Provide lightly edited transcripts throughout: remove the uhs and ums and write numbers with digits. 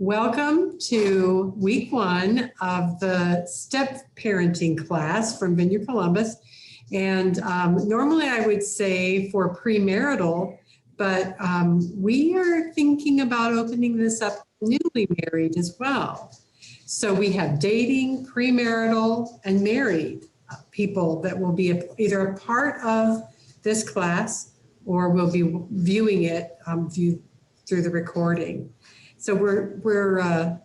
Welcome to week one of the step parenting class from Vineyard Columbus. And normally I would say for premarital, but we are thinking about opening this up newly married as well. So we have dating, premarital, and married people that will be either a part of this class or will be viewing it through the recording. So we're a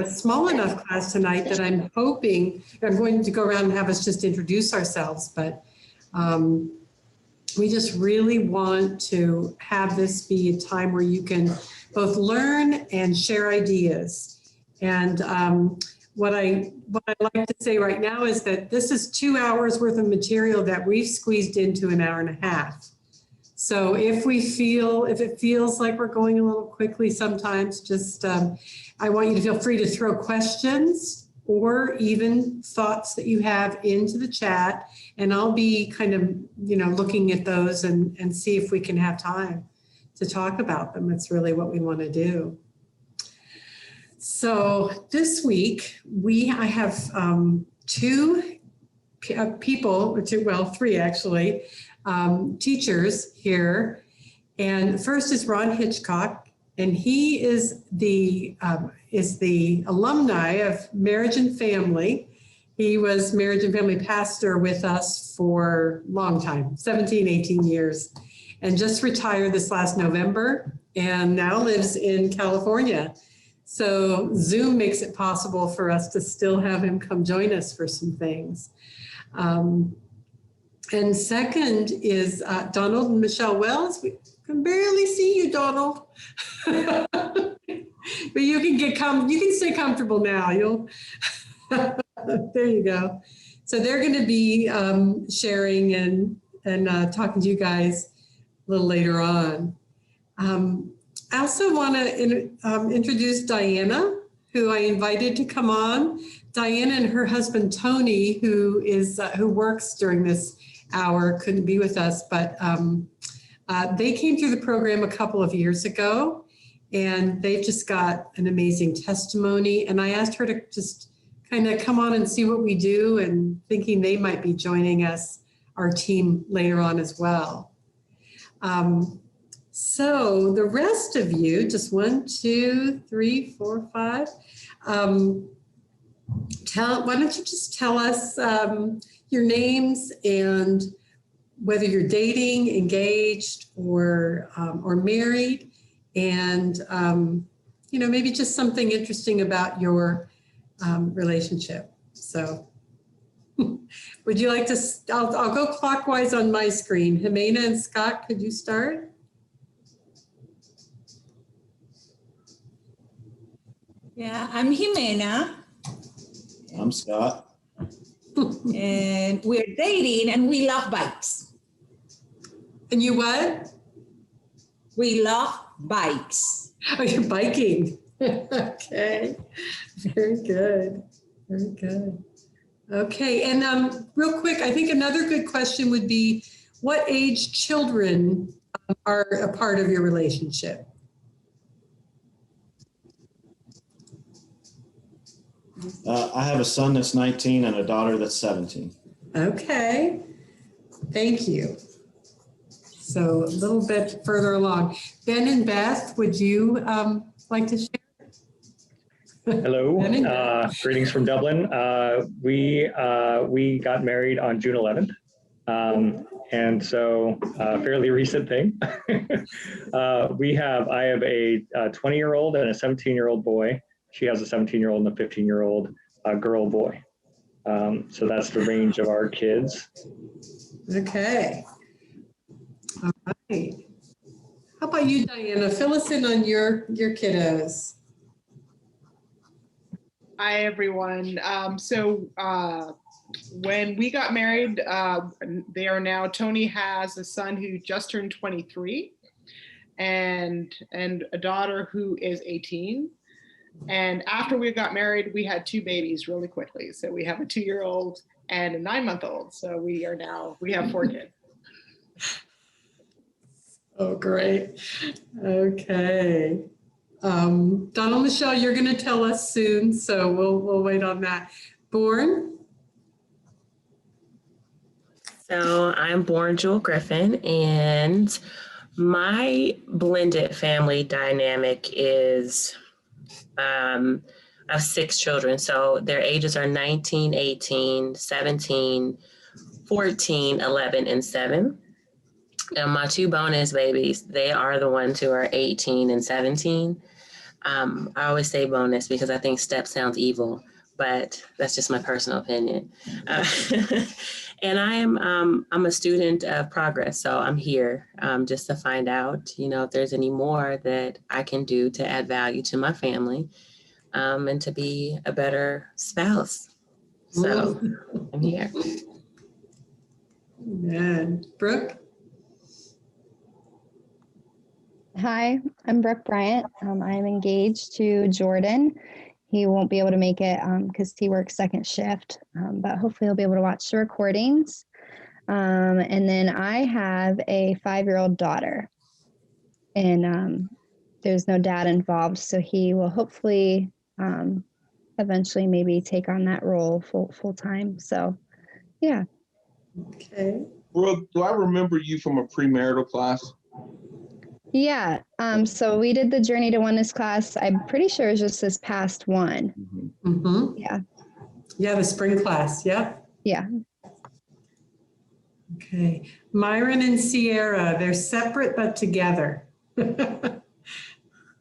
small enough class tonight that I'm hoping, I'm going to go around and have us just introduce ourselves, but we just really want to have this be a time where you can both learn and share ideas. And what I like to say right now is that this is 2 hours worth of material that we've squeezed into an hour and a half. So if it feels like we're going a little quickly sometimes, just I want you to feel free to throw questions or even thoughts that you have into the chat, and I'll be kind of, looking at those and see if we can have time to talk about them. That's really what we want to do. So this week I have three actually, teachers here. And first is Ron Hitchcock, and he is the alumni of Marriage and Family. He was Marriage and Family pastor with us for a long time, 17, 18 years, and just retired this last November and now lives in California. So Zoom makes it possible for us to still have him come join us for some things. And second is Donald and Michelle Wells. We can barely see you, Donald. But you can stay comfortable now. There you go. So they're going to be sharing and talking to you guys a little later on. I also want to introduce Diana, who I invited to come on. Diana and her husband Tony, who works during this hour, couldn't be with us, but they came through the program a couple of years ago, and they've just got an amazing testimony. And I asked her to just kind of come on and see what we do, and thinking they might be joining us, our team, later on as well. So the rest of you, just 1, 2, 3, 4, 5. Why don't you just tell us your names and whether you're dating, engaged, or married, and maybe just something interesting about your relationship. So, would you like to? I'll go clockwise on my screen. Jimena and Scott, could you start? Yeah, I'm Jimena. I'm Scott. And we're dating and we love bikes. And you what? We love bikes. Oh, you're biking. Okay. Very good. Very good. Okay. And real quick, I think another good question would be, what age children are a part of your relationship? I have a son that's 19 and a daughter that's 17. Okay. Thank you. So a little bit further along. Ben and Beth, would you like to share? Hello, greetings from Dublin. We got married on June 11th, and so fairly recent thing. I have a 20-year-old and a 17-year-old boy. She has a 17-year-old and a 15-year-old girl boy. So that's the range of our kids. Okay. All right. How about you, Diana? Fill us in on your kiddos. Hi, everyone. When we got married, Tony has a son who just turned 23 and a daughter who is 18. And after we got married, we had 2 babies really quickly. So we have a 2-year-old and a 9-month-old. So we have 4 kids. Oh, great. Okay. Donald, Michelle, you're going to tell us soon, so we'll wait on that. Born? So I'm born Jewel Griffin, and my blended family dynamic is I have 6 children. So their ages are 19, 18, 17, 14, 11, and 7. And my 2 bonus babies, they are the ones who are 18 and 17. I always say bonus because I think step sounds evil, but that's just my personal opinion. And I'm a student of progress, so I'm here just to find out, if there's any more that I can do to add value to my family, and to be a better spouse. So I'm here. And Brooke? Hi, I'm Brooke Bryant. I'm engaged to Jordan. He won't be able to make it because he works second shift, but hopefully he'll be able to watch the recordings. And then I have a 5-year-old daughter, and there's no dad involved, so he will hopefully eventually maybe take on that role full time. So, yeah. Okay. Brooke, do I remember you from a premarital class? Yeah. So we did the Journey to Oneness class. I'm pretty sure it's just this past one. Mm-hmm. Yeah. Yeah, the spring class. Yep. Yeah. Okay. Myron and Sierra, they're separate but together.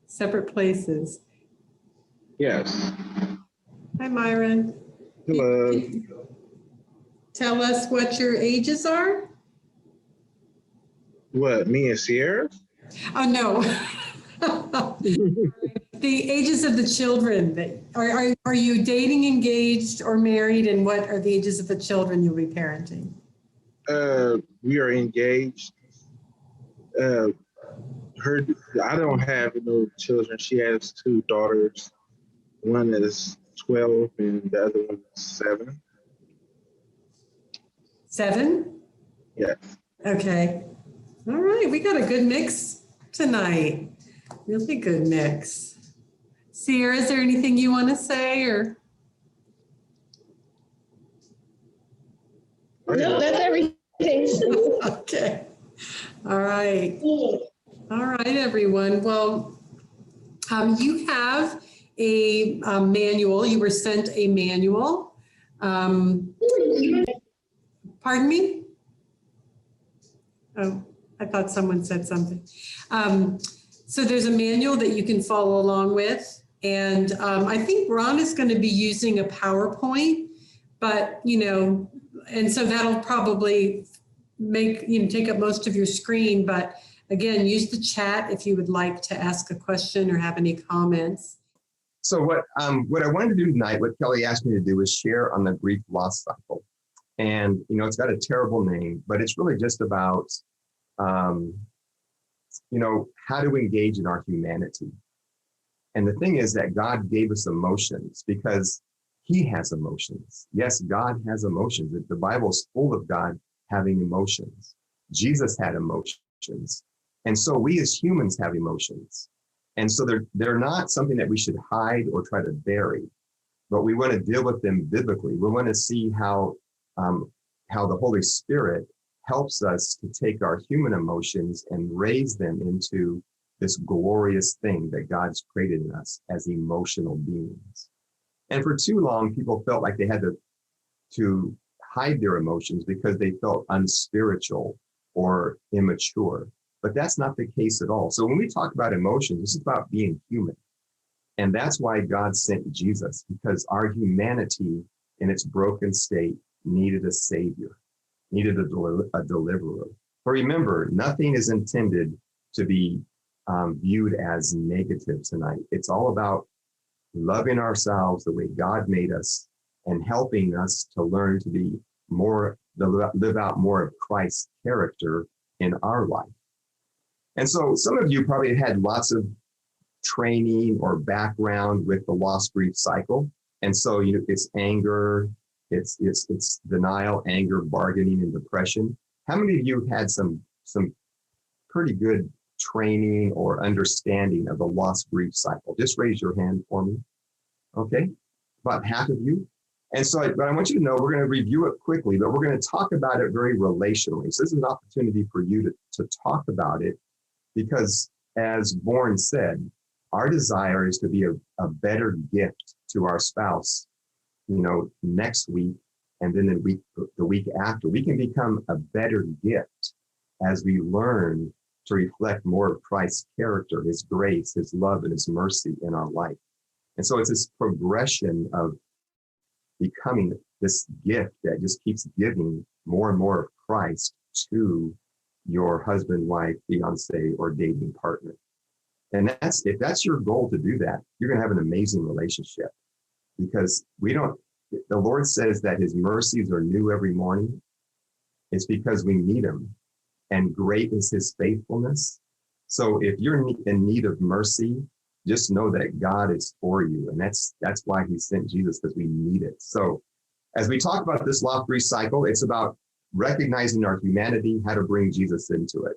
Separate places. Yes. Hi, Myron. Hello. Tell us what your ages are. What, me and Sierra? Oh, no. The ages of the children. That are you dating, engaged, or married? And what are the ages of the children you'll be parenting? We are engaged. I don't have no children. She has 2 daughters. One is 12 and the other one is 7. 7? Yes. Okay. All right. We got a good mix tonight. Really good mix. Sierra, is there anything you want to say or? No, that's everything. Okay. All right. All right, everyone. Well, you have a manual. You were sent a manual. Pardon me? Oh, I thought someone said something. So there's a manual that you can follow along with. And I think Ron is going to be using a PowerPoint, but, and so that'll probably take up most of your screen. But again, use the chat if you would like to ask a question or have any comments. So what I wanted to do tonight, what Kelly asked me to do, is share on the grief loss cycle. And, it's got a terrible name, but it's really just about, how to engage in our humanity. And the thing is that God gave us emotions because he has emotions. Yes, God has emotions. The Bible's full of God having emotions. Jesus had emotions. And so we as humans have emotions. And so they're not something that we should hide or try to bury, but we want to deal with them biblically. We want to see how the Holy Spirit helps us to take our human emotions and raise them into this glorious thing that God's created in us as emotional beings. And for too long, people felt like they had to hide their emotions because they felt unspiritual or immature. But that's not the case at all. So when we talk about emotions, this is about being human. And that's why God sent Jesus, because our humanity in its broken state needed a savior, needed a deliverer. But remember, nothing is intended to be viewed as negative tonight. It's all about loving ourselves the way God made us and helping us to learn to be more, to live out more of Christ's character in our life. And so some of you probably had lots of training or background with the loss grief cycle. And so it's anger, it's denial, anger, bargaining, and depression. How many of you had some pretty good training or understanding of the loss grief cycle? Just raise your hand for me. Okay, about half of you. And so, but I want you to know, we're going to review it quickly, but we're going to talk about it very relationally. So this is an opportunity for you to talk about it, because as Bourne said, our desire is to be a better gift to our spouse, next week, and then the week after. We can become a better gift as we learn to reflect more of Christ's character, his grace, his love, and his mercy in our life. And so it's this progression of becoming this gift that just keeps giving more and more of Christ to your husband, wife, fiance, or dating partner. And if that's your goal to do that, you're going to have an amazing relationship, because the Lord says that his mercies are new every morning. It's because we need him, and great is his faithfulness. So if you're in need of mercy, just know that God is for you. And that's why he sent Jesus, because we need it. So as we talk about this loss grief cycle, it's about recognizing our humanity, how to bring Jesus into it.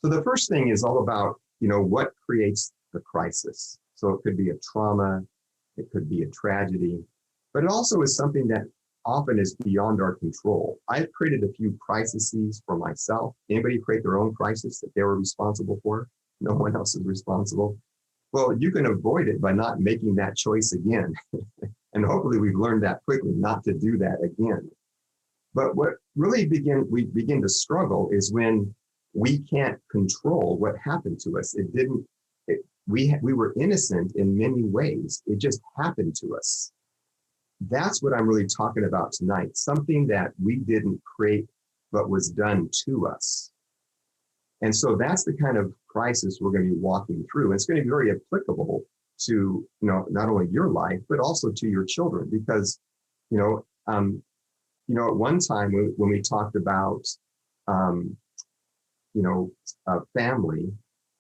So the first thing is all about, what creates the crisis. So it could be a trauma, it could be a tragedy, but it also is something that often is beyond our control. I've created a few crises for myself. Anybody create their own crisis that they were responsible for? No one else is responsible. Well, you can avoid it by not making that choice again. And hopefully we've learned that quickly, not to do that again. But what really we begin to struggle is when we can't control what happened to us. We were innocent in many ways. It just happened to us. That's what I'm really talking about tonight. Something that we didn't create, but was done to us. And so that's the kind of crisis we're going to be walking through. And it's going to be very applicable to, not only your life, but also to your children. Because, at one time when we talked about, a family,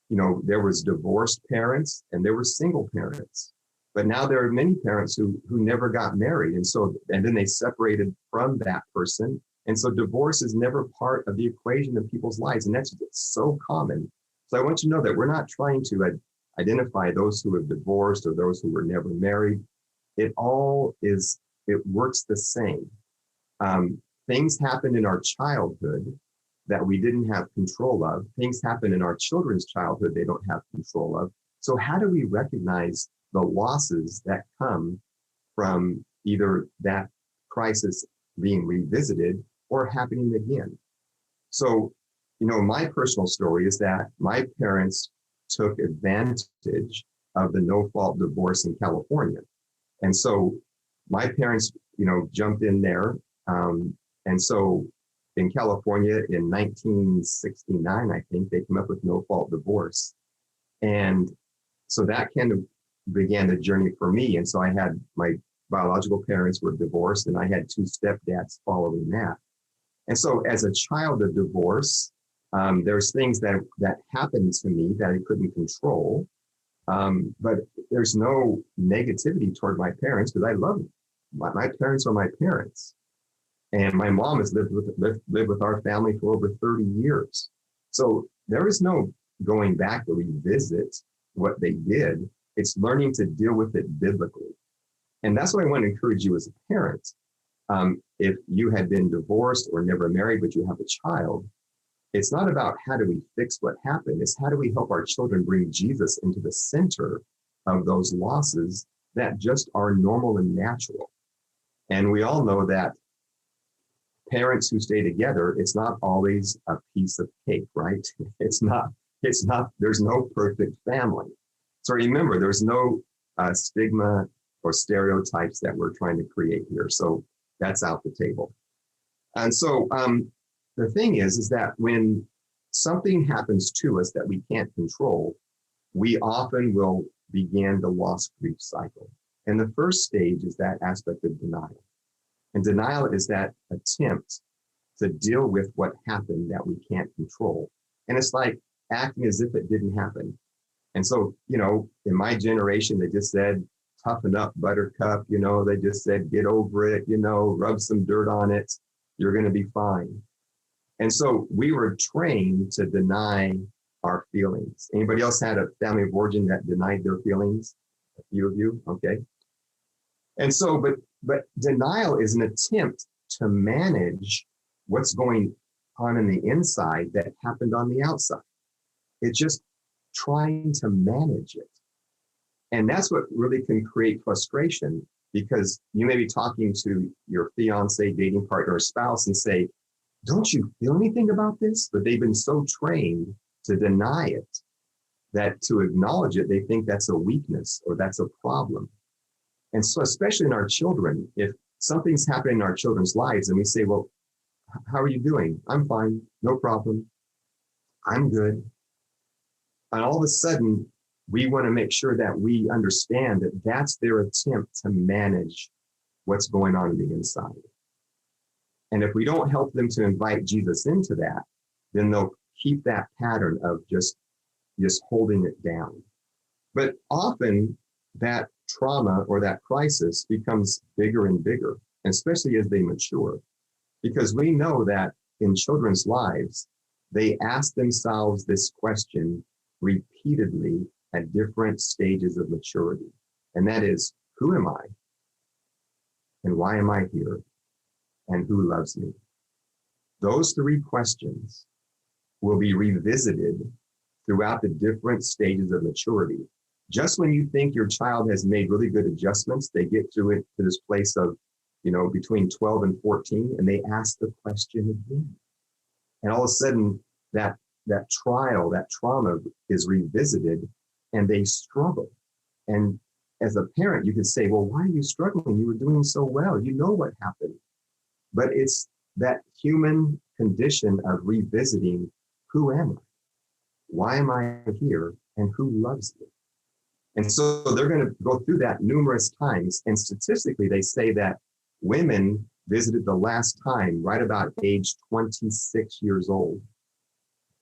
there was divorced parents and there were single parents. But now there are many parents who never got married. And then they separated from that person. And so divorce is never part of the equation in people's lives. And that's so common. So I want you to know that we're not trying to identify those who have divorced or those who were never married. It works the same. Things happen in our childhood that we didn't have control of. Things happen in our children's childhood they don't have control of. So how do we recognize the losses that come from either that crisis being revisited or happening again? So, my personal story is that my parents took advantage of the no-fault divorce in California. And so my parents, jumped in there. And so in California in 1969, I think, they came up with no-fault divorce. And so that kind of began the journey for me. And so I had my biological parents were divorced, and I had two stepdads following that. And so as a child of divorce, there's things that happened to me that I couldn't control. But there's no negativity toward my parents, because I love them. My parents are my parents. And my mom has lived with our family for over 30 years. So there is no going back to revisit what they did. It's learning to deal with it biblically. And that's what I want to encourage you as a parent. If you had been divorced or never married, but you have a child, it's not about how do we fix what happened. It's how do we help our children bring Jesus into the center of those losses that just are normal and natural. And we all know that parents who stay together, it's not always a piece of cake, right? It's not, there's no perfect family. So remember, there's no stigma or stereotypes that we're trying to create here. So that's out the table. And so the thing is that when something happens to us that we can't control, we often will begin the loss grief cycle. And the first stage is that aspect of denial. And denial is that attempt to deal with what happened that we can't control. And it's like acting as if it didn't happen. And so, in my generation, they just said, toughen up, buttercup. They just said, get over it, rub some dirt on it. You're going to be fine. And so we were trained to deny our feelings. Anybody else had a family of origin that denied their feelings? A few of you, okay. And so, but denial is an attempt to manage what's going on in the inside that happened on the outside. It's just trying to manage it. And that's what really can create frustration, because you may be talking to your fiance, dating partner, or spouse and say, don't you feel anything about this? But they've been so trained to deny it that to acknowledge it, they think that's a weakness or that's a problem. And so, especially in our children, if something's happening in our children's lives and we say, well, how are you doing? I'm fine, no problem. I'm good. And all of a sudden, we want to make sure that we understand that that's their attempt to manage what's going on in the inside. And if we don't help them to invite Jesus into that, then they'll keep that pattern of just holding it down. But often that trauma or that crisis becomes bigger and bigger, especially as they mature, because we know that in children's lives, they ask themselves this question repeatedly at different stages of maturity. And that is, who am I? And why am I here? And who loves me? Those three questions will be revisited throughout the different stages of maturity. Just when you think your child has made really good adjustments, they get through it to this place of, between 12 and 14, and they ask the question again. And all of a sudden, that trial, that trauma is revisited, and they struggle. And as a parent, you could say, well, why are you struggling? You were doing so well. You know what happened. But it's that human condition of revisiting, who am I? Why am I here? And who loves me? And so they're going to go through that numerous times. And statistically, they say that women visited the last time right about age 26 years old,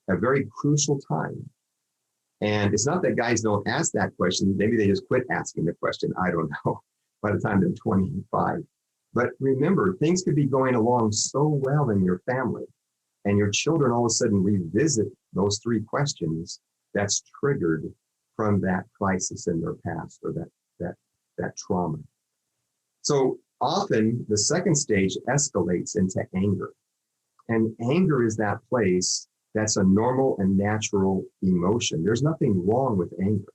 a very crucial time. And it's not that guys don't ask that question. Maybe they just quit asking the question. I don't know, by the time they're 25. But remember, things could be going along so well in your family, and your children all of a sudden revisit those three questions that's triggered from that crisis in their past, or that trauma. So often the second stage escalates into anger. And anger is that place that's a normal and natural emotion. There's nothing wrong with anger.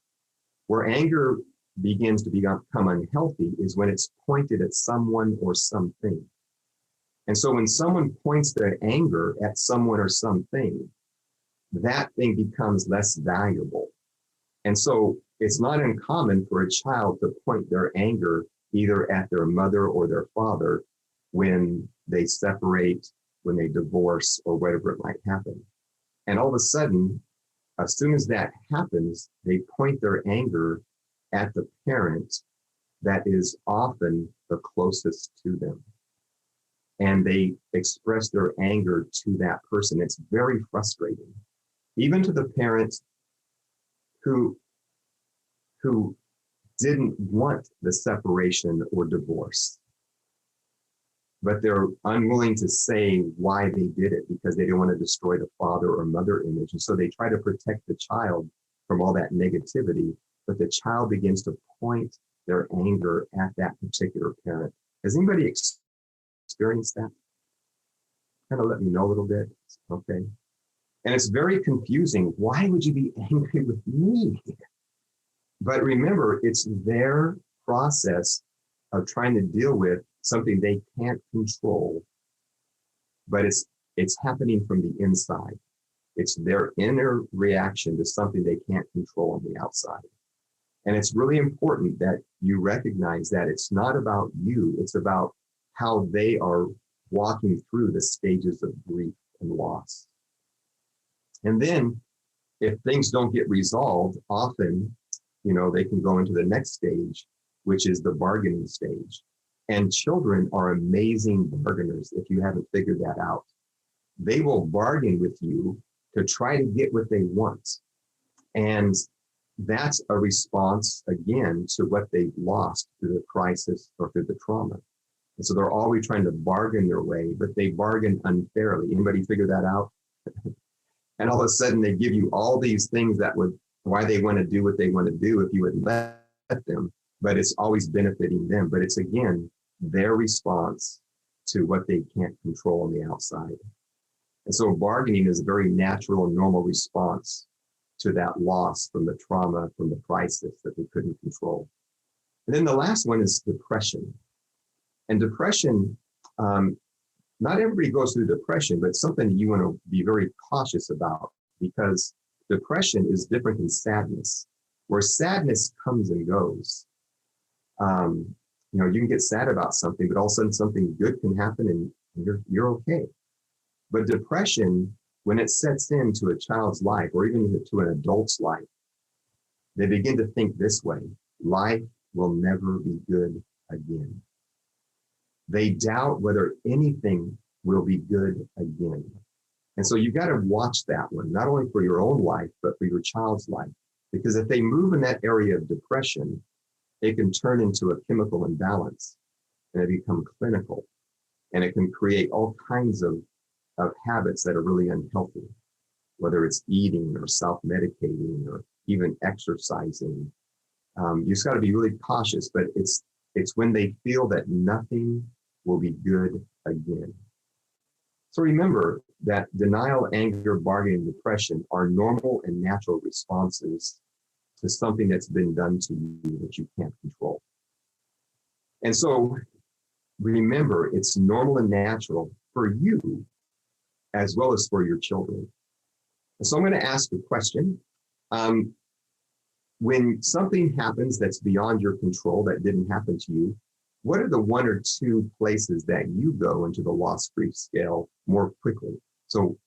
Where anger begins to become unhealthy is when it's pointed at someone or something. And so when someone points their anger at someone or something, that thing becomes less valuable. And so it's not uncommon for a child to point their anger either at their mother or their father when they separate, when they divorce, or whatever it might happen. And all of a sudden, as soon as that happens, they point their anger at the parent that is often the closest to them. And they express their anger to that person. It's very frustrating, even to the parent who didn't want the separation or divorce, but they're unwilling to say why they did it because they don't want to destroy the father or mother image. And so they try to protect the child from all that negativity, but the child begins to point their anger at that particular parent. Has anybody experienced that? Kind of let me know a little bit, okay? And it's very confusing. Why would you be angry with me? But remember, it's their process of trying to deal with something they can't control, but it's happening from the inside. It's their inner reaction to something they can't control on the outside. And it's really important that you recognize that it's not about you, it's about how they are walking through the stages of grief and loss. And then if things don't get resolved, often, they can go into the next stage, which is the bargaining stage. And children are amazing bargainers if you haven't figured that out. They will bargain with you to try to get what they want. And that's a response, again, to what they've lost through the crisis or through the trauma. And so they're always trying to bargain their way, but they bargain unfairly. Anybody figure that out? And all of a sudden they give you all these things that would, why they want to do what they want to do if you would let them, but it's always benefiting them. But it's again, their response to what they can't control on the outside. And so bargaining is a very natural and normal response to that loss from the trauma, from the crisis that they couldn't control. And then the last one is depression. And depression, not everybody goes through depression, but something that you want to be very cautious about, because depression is different than sadness, where sadness comes and goes. You can get sad about something, but all of a sudden something good can happen and you're okay. But depression, when it sets into a child's life or even to an adult's life, they begin to think this way: life will never be good again. They doubt whether anything will be good again. And so you've got to watch that one, not only for your own life, but for your child's life. Because if they move in that area of depression, it can turn into a chemical imbalance and it become clinical. And it can create all kinds of habits that are really unhealthy, whether it's eating or self-medicating or even exercising. You just got to be really cautious, but it's when they feel that nothing will be good again. So remember that denial, anger, bargaining, depression are normal and natural responses to something that's been done to you that you can't control. And so remember, it's normal and natural for you as well as for your children. And so I'm going to ask a question. When something happens that's beyond your control, that didn't happen to you, what are the one or two places that you go into the loss grief scale more quickly? So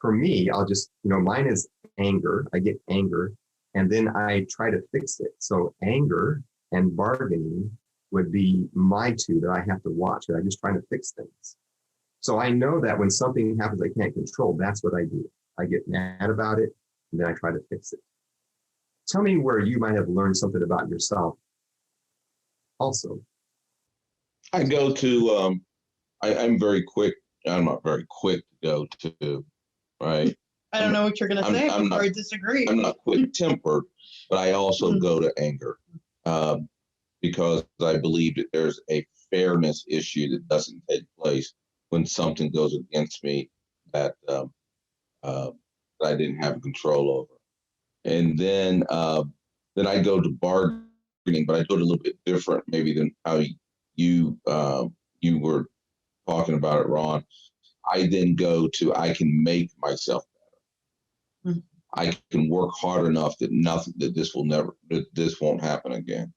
for me, I'll just, mine is anger. I get anger and then I try to fix it. So anger and bargaining would be my two that I have to watch. I'm just trying to fix things. So I know that when something happens I can't control, that's what I do. I get mad about it and then I try to fix it. Tell me where you might have learned something about yourself also. I go to, I'm very quick. I'm not very quick to go to, right? I don't know what you're going to say before I disagree. I'm not quick tempered, but I also go to anger because I believe that there's a fairness issue that doesn't take place when something goes against me that I didn't have control over. And then I go to bargaining, but I do it a little bit different maybe than how you were talking about it, Ron. I then go to, I can make myself better. I can work hard enough that this won't happen again.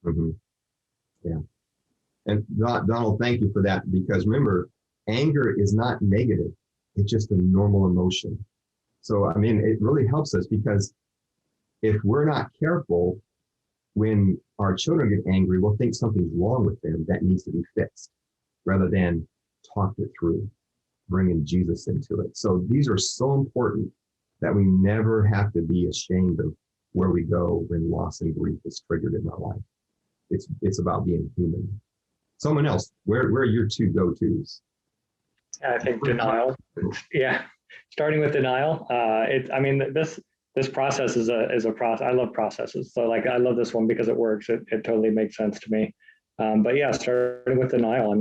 Mm-hmm. Yeah. And Donald, thank you for that, because remember, anger is not negative. It's just a normal emotion. So, it really helps us, because if we're not careful, when our children get angry, we'll think something's wrong with them that needs to be fixed, rather than talk it through, bringing Jesus into it. So these are so important that we never have to be ashamed of where we go when loss and grief is triggered in our life. It's about being human. Someone else, where are your two go-tos? I think denial. Yeah, starting with denial. This process is a process. I love processes. So I love this one because it works. It totally makes sense to me. But yeah, starting with denial.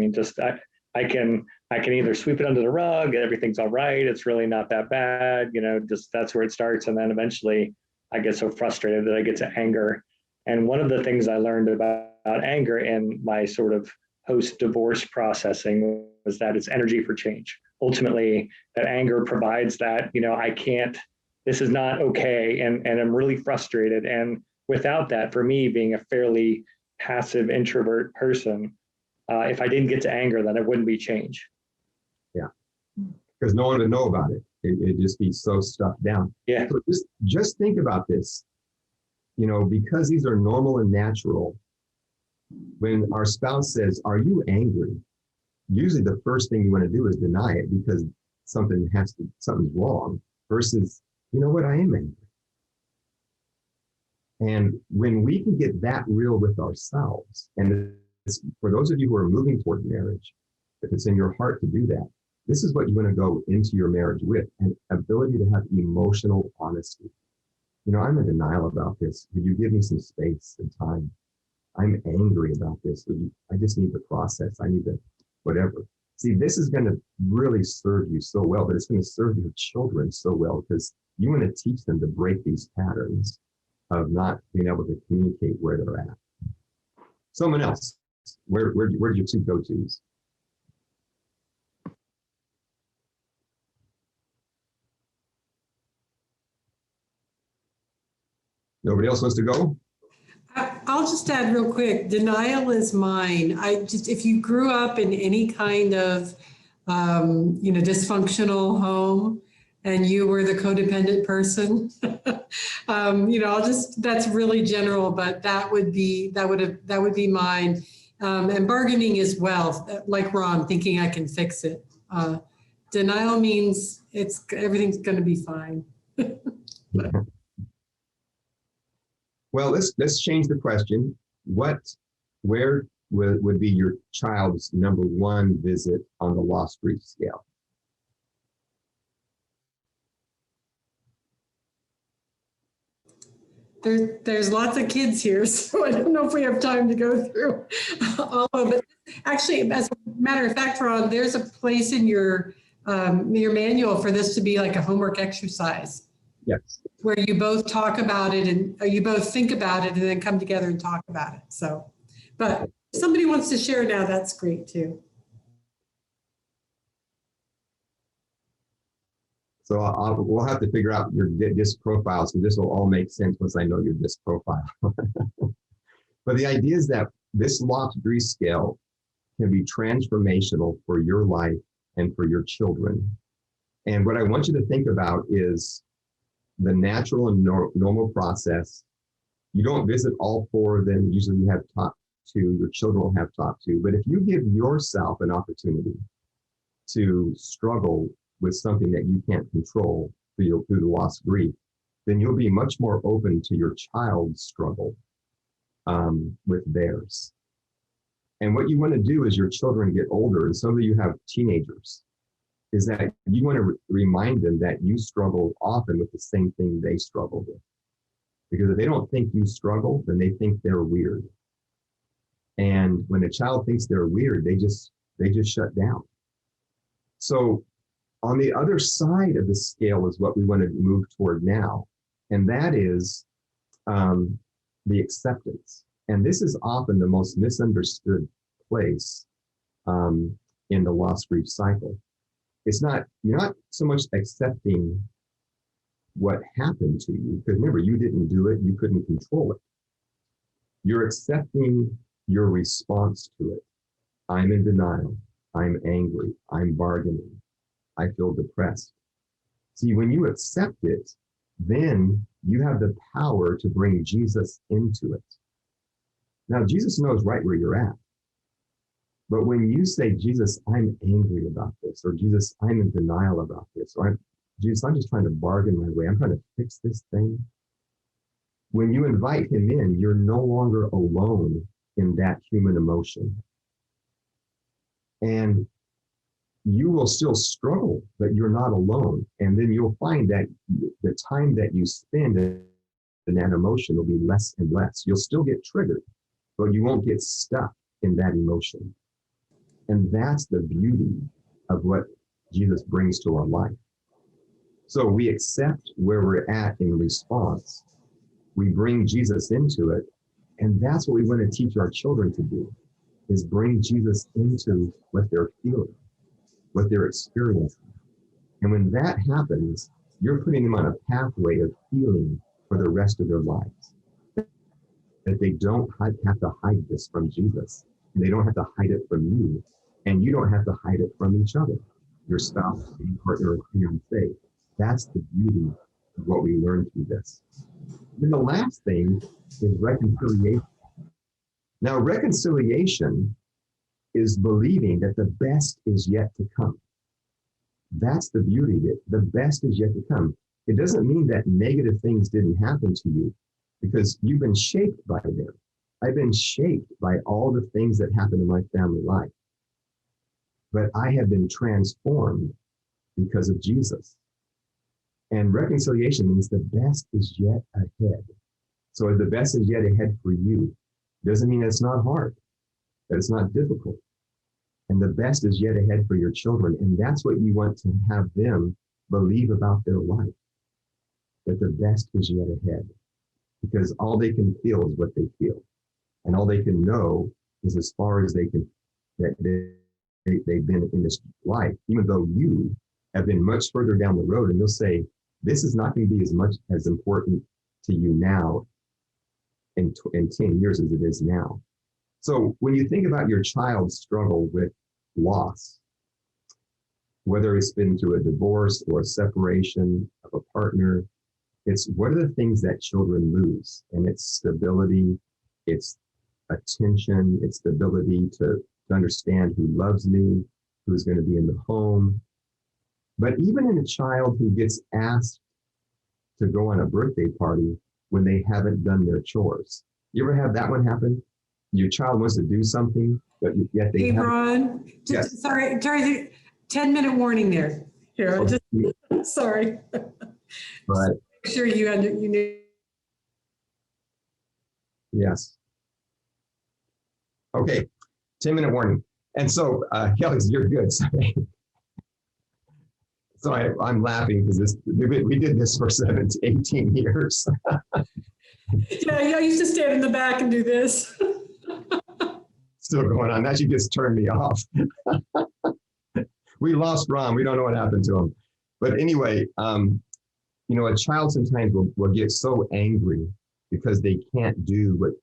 I can either sweep it under the rug, everything's all right, it's really not that bad, just that's where it starts. And then eventually I get so frustrated that I get to anger. And one of the things I learned about anger in my sort of post-divorce processing was that it's energy for change. Ultimately, that anger provides that, this is not okay, and I'm really frustrated. And without that, for me, being a fairly passive introvert person, if I didn't get to anger, then it wouldn't be change. Yeah, because no one would know about it. It'd just be so stuffed down. Yeah. So just think about this, because these are normal and natural. When our spouse says, "Are you angry?" Usually the first thing you want to do is deny it, because something's wrong, versus, "You know what, I am angry." And when we can get that real with ourselves, and for those of you who are moving toward marriage, if it's in your heart to do that, This is what you want to go into your marriage with, an ability to have emotional honesty. I'm in denial about this. Would you give me some space and time? I'm angry about this. I just need to process. I need to whatever. See, this is going to really serve you so well, but it's going to serve your children so well because you want to teach them to break these patterns of not being able to communicate where they're at. Someone else, where's your two go-tos? Nobody else wants to go? I'll just add real quick, denial is mine. If you grew up in any kind of, dysfunctional home and you were the codependent person, that's really general, but that would be mine. And bargaining as well, like Ron, thinking I can fix it. Denial means everything's going to be fine. Well, let's change the question. Where would be your child's number one visit on the lost grief scale? There's lots of kids here, so I don't know if we have time to go through all of it. Actually, as a matter of fact, Ron, there's a place in your manual for this to be like a homework exercise. Yes. Where you both talk about it and you both think about it and then come together and talk about it. So, but if somebody wants to share now, that's great too. So we'll have to figure out your DISC profiles, and this will all make sense once I know your DISC profile. But the idea is that this lost grief scale can be transformational for your life and for your children. And what I want you to think about is the natural and normal process. You don't visit all four of them. Usually you have top two. Your children will have top two. But if you give yourself an opportunity to struggle with something that you can't control through the lost grief, then you'll be much more open to your child's struggle with theirs. And what you want to do as your children get older, and some of you have teenagers, is that you want to remind them that you struggle often with the same thing they struggle with. Because if they don't think you struggle, then they think they're weird. And when a child thinks they're weird, they just shut down. So on the other side of the scale is what we want to move toward now. And that is the acceptance. And this is often the most misunderstood place in the lost grief cycle. You're not so much accepting what happened to you, because remember, you didn't do it, you couldn't control it. You're accepting your response to it. I'm in denial, I'm angry, I'm bargaining, I feel depressed. See, when you accept it, then you have the power to bring Jesus into it. Now, Jesus knows right where you're at. But when you say, Jesus, I'm angry about this, or Jesus, I'm in denial about this, or Jesus, I'm just trying to bargain my way, I'm trying to fix this thing. When you invite him in, you're no longer alone in that human emotion. And you will still struggle, but you're not alone. And then you'll find that the time that you spend in that emotion will be less and less. You'll still get triggered, but you won't get stuck in that emotion. And that's the beauty of what Jesus brings to our life. So we accept where we're at in response. We bring Jesus into it. And that's what we want to teach our children to do, is bring Jesus into what they're feeling, what they're experiencing. And when that happens, you're putting them on a pathway of healing for the rest of their lives. That they don't have to hide this from Jesus. And they don't have to hide it from you. And you don't have to hide it from each other, your spouse, your partner, or fiancé. That's the beauty of what we learn through this. And the last thing is reconciliation. Now, reconciliation is believing that the best is yet to come. That's the beauty of it. The best is yet to come. It doesn't mean that negative things didn't happen to you, because you've been shaped by them. I've been shaped by all the things that happened in my family life. but I have been transformed because of Jesus. And reconciliation means the best is yet ahead. So if the best is yet ahead for you, doesn't mean it's not hard, that it's not difficult. And the best is yet ahead for your children. And that's what you want to have them believe about their life, that the best is yet ahead. Because all they can feel is what they feel. And all they can know is as far as they can, that they've been in this life, even though you have been much further down the road. And you'll say, this is not going to be as much as important to you now in 10 years as it is now. So when you think about your child's struggle with loss, whether it's been through a divorce or a separation of a partner, it's what are the things that children lose? And it's stability, it's attention, it's the ability to understand who loves me, who's going to be in the home. But even in a child who gets asked to go on a birthday party when they haven't done their chores. You ever have that one happen? Your child wants to do something, but yet they haven't. Ron, Yes. sorry, 10-minute warning there. Here, sorry. But Make sure you knew. yes. Okay, 10-minute warning. And so, Kelly, you're good. Sorry. So I'm laughing because we did this for 18 years. Yeah, I used to stand in the back and do this. Still going on. That should just turn me off. We lost Ron. We don't know what happened to him. But anyway, a child sometimes will get so angry because they can't do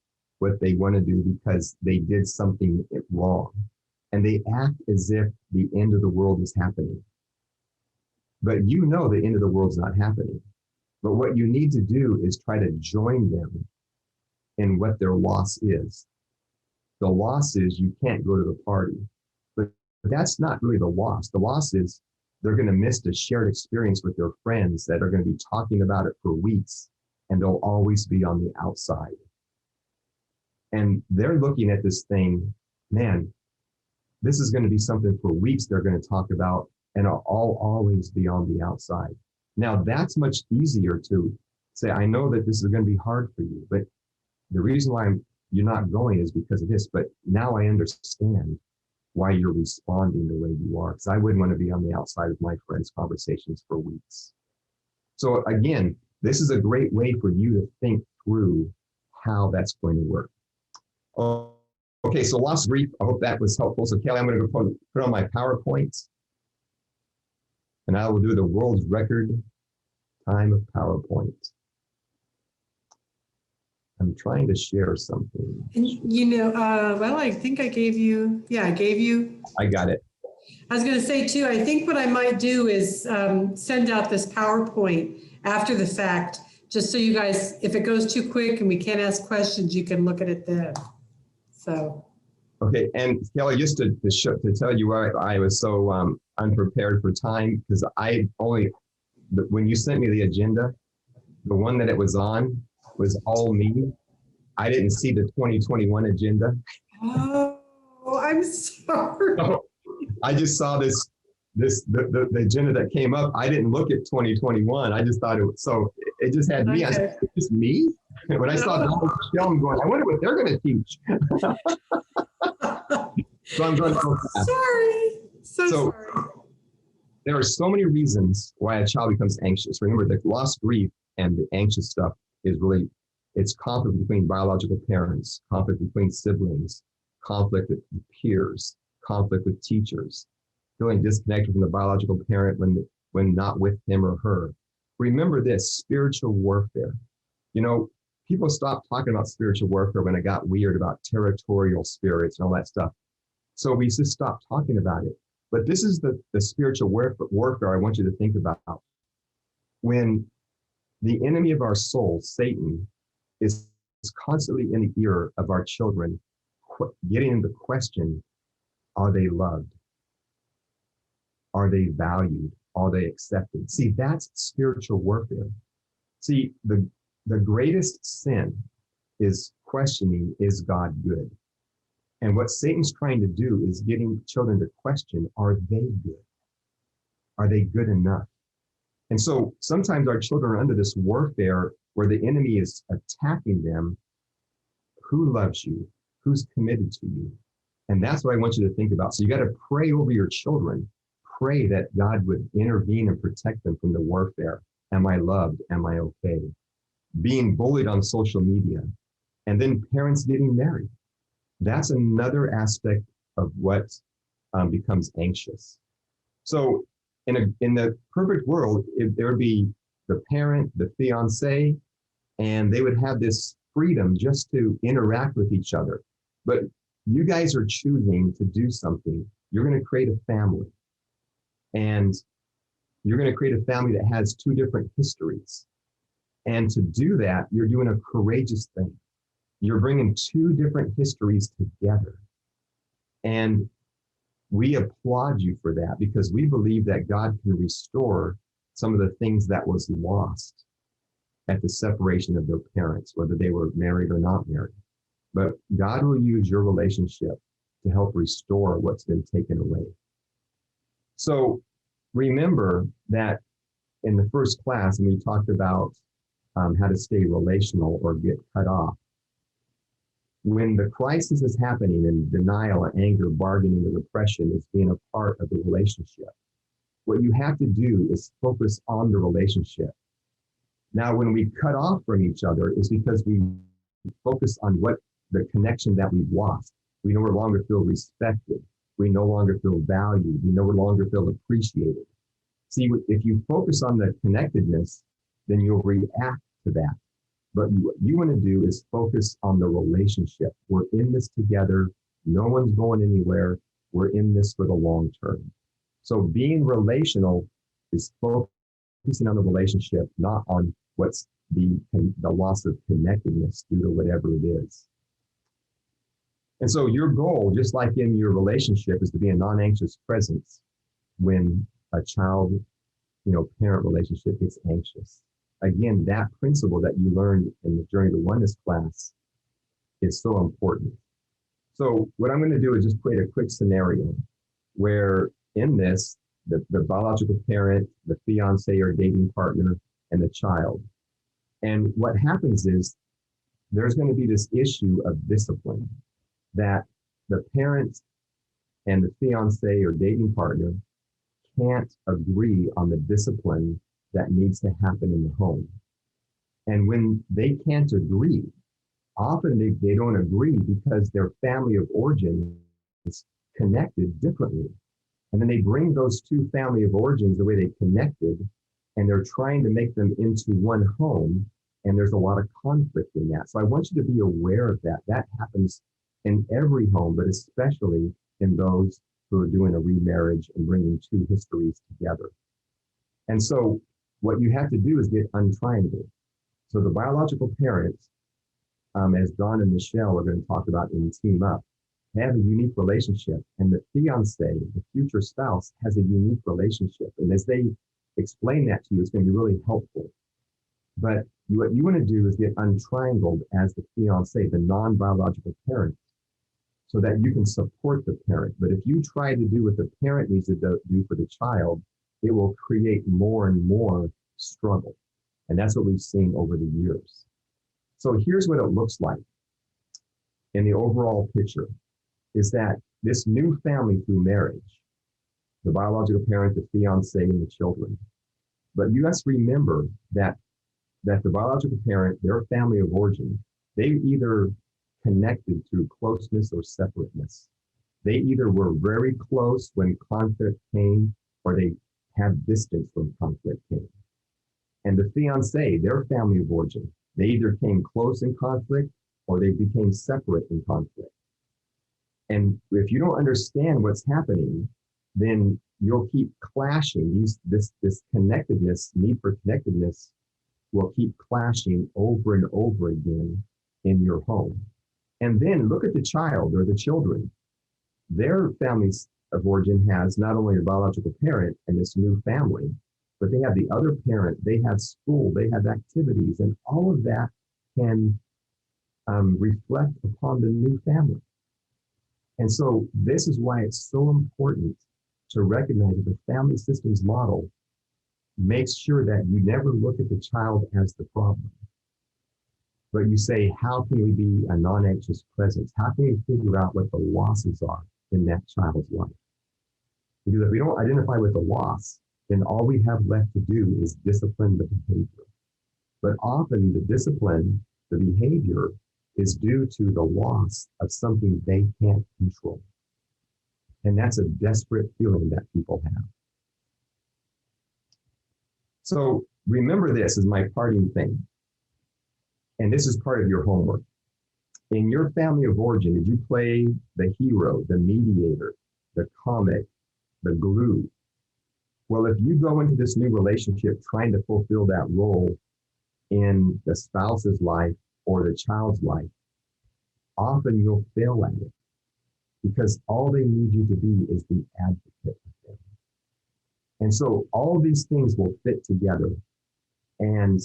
what they want to do because they did something wrong. And they act as if the end of the world is happening. But you know the end of the world's not happening. But what you need to do is try to join them in what their loss is. The loss is you can't go to the party. But that's not really the loss. The loss is they're going to miss the shared experience with their friends that are going to be talking about it for weeks, and they'll always be on the outside. And they're looking at this thing, man, this is going to be something for weeks they're going to talk about, and I'll always be on the outside. Now, that's much easier to say, I know that this is going to be hard for you, but the reason why you're not going is because of this. But now I understand why you're responding the way you are, because I wouldn't want to be on the outside of my friends' conversations for weeks. So again, this is a great way for you to think through how that's going to work. Okay, so loss brief. I hope that was helpful. So Kelly, I'm going to go put on my PowerPoint, and I will do the world's record time of PowerPoint. I'm trying to share something. Well, I think I gave you, I got it. I was going to say too, I think what I might do is send out this PowerPoint after the fact, just so you guys, if it goes too quick and we can't ask questions, you can look at it then. So. Okay, and Kelly, just to tell you why I was so unprepared for time, because when you sent me the agenda, the one that it was on was all me. I didn't see the 2021 agenda. Oh, I'm sorry. So I just saw the agenda that came up. I didn't look at 2021. I just thought it just had me. Okay. I said, it's just me? When I saw Donald Michelle, I'm going, I wonder what they're going to teach. So I'm going to go fast. Sorry. So sorry. There are so many reasons why a child becomes anxious. Remember, the loss, grief, and the anxious stuff is really, it's conflict between biological parents, conflict between siblings, conflict with peers, conflict with teachers, feeling disconnected from the biological parent when not with him or her. Remember this, spiritual warfare. People stopped talking about spiritual warfare when it got weird about territorial spirits and all that stuff. So we just stopped talking about it. But this is the spiritual warfare I want you to think about. When the enemy of our soul, Satan, is constantly in the ear of our children, getting them to question, are they loved? Are they valued? Are they accepted? See, that's spiritual warfare. See, the greatest sin is questioning, is God good? And what Satan's trying to do is getting children to question, are they good? Are they good enough? And so sometimes our children are under this warfare where the enemy is attacking them. Who loves you? Who's committed to you? And that's what I want you to think about. So you got to pray over your children. Pray that God would intervene and protect them from the warfare. Am I loved? Am I okay? Being bullied on social media, and then parents getting married. That's another aspect of what becomes anxious. So in the perfect world, if there would be the parent, the fiance, and they would have this freedom just to interact with each other. But you guys are choosing to do something. You're going to create a family. And you're going to create a family that has two different histories. And to do that, you're doing a courageous thing. You're bringing two different histories together. And we applaud you for that because we believe that God can restore some of the things that was lost at the separation of their parents, whether they were married or not married. But God will use your relationship to help restore what's been taken away. So remember that in the first class, when we talked about how to stay relational or get cut off, when the crisis is happening and denial, anger, bargaining, or repression is being a part of the relationship, what you have to do is focus on the relationship. Now, when we cut off from each other, is because we focus on what the connection that we've lost. We no longer feel respected. We no longer feel valued. We no longer feel appreciated. See, if you focus on the connectedness, then you'll react to that. But what you want to do is focus on the relationship. We're in this together. No one's going anywhere. We're in this for the long term. So being relational is focusing on the relationship, not on what's the loss of connectedness due to whatever it is. And so your goal, just like in your relationship, is to be a non-anxious presence when a child, parent relationship gets anxious. Again, that principle that you learned in the Journey to Oneness class is so important. So what I'm going to do is just create a quick scenario where in this, the biological parent, the fiance or dating partner, and the child. And what happens is there's going to be this issue of discipline that the parent and the fiance or dating partner can't agree on the discipline that needs to happen in the home. And when they can't agree, often they don't agree because their family of origin is connected differently. And then they bring those two family of origins, the way they connected, and they're trying to make them into one home. And there's a lot of conflict in that. So I want you to be aware of that. That happens in every home, but especially in those who are doing a remarriage and bringing two histories together. And so what you have to do is get untriangled. So the biological parents, as Don and Michelle are going to talk about in Team Up, have a unique relationship. And the fiance, the future spouse, has a unique relationship. And as they explain that to you, it's going to be really helpful. But what you want to do is get untriangled as the fiance, the non-biological parent, so that you can support the parent. But if you try to do what the parent needs to do for the child, it will create more and more struggle. And that's what we've seen over the years. So here's what it looks like in the overall picture, is that this new family through marriage, the biological parent, the fiance, and the children. But you must remember that the biological parent, their family of origin, they either connected through closeness or separateness. They either were very close when conflict came, or they had distance when conflict came. And the fiance, their family of origin, they either came close in conflict or they became separate in conflict. And if you don't understand what's happening, then you'll keep clashing. This connectedness, need for connectedness, will keep clashing over and over again in your home. And then look at the child or the children. Their families of origin has not only a biological parent and this new family, but they have the other parent, they have school, they have activities, and all of that can reflect upon the new family. And so this is why it's so important to recognize that the family systems model makes sure that you never look at the child as the problem, but you say, how can we be a non-anxious presence? How can we figure out what the losses are in that child's life? Because if we don't identify with the loss, then all we have left to do is discipline the behavior. But often the discipline, the behavior, is due to the loss of something they can't control. And that's a desperate feeling that people have. So remember this as my parting thing. And this is part of your homework. In your family of origin, did you play the hero, the mediator, the comic, the glue? Well, if you go into this new relationship trying to fulfill that role in the spouse's life or the child's life, often you'll fail at it because all they need you to be is the advocate for them. And so all these things will fit together. And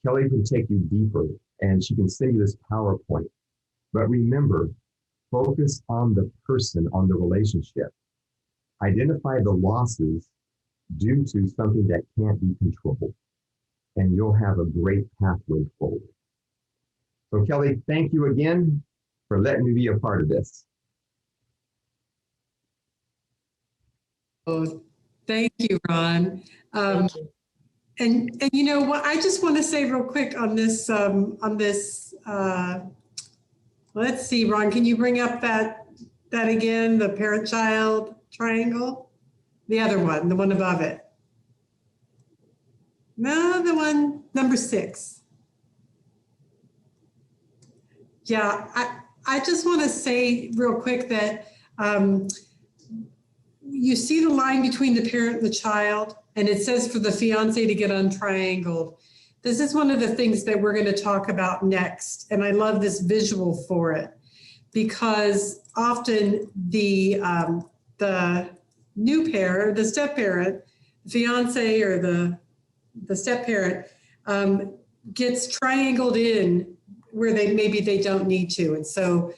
Kelly can take you deeper and she can send you this PowerPoint. But remember, focus on the person, on the relationship. Identify the losses due to something that can't be controlled, and you'll have a great pathway forward. So Kelly, thank you again for letting me be a part of this. Oh, thank you, Ron. Thank you. And you know what, I just want to say real quick on this, let's see, Ron, can you bring up that again, the parent-child triangle? The other one, the one above it. No, the one, number 6. Yeah, I just want to say real quick that you see the line between the parent and the child, and it says for the fiance to get untriangled. This is one of the things that we're going to talk about next, and I love this visual for it because often the new parent, the step parent, fiance or the step parent gets triangled in where maybe they don't need to. And so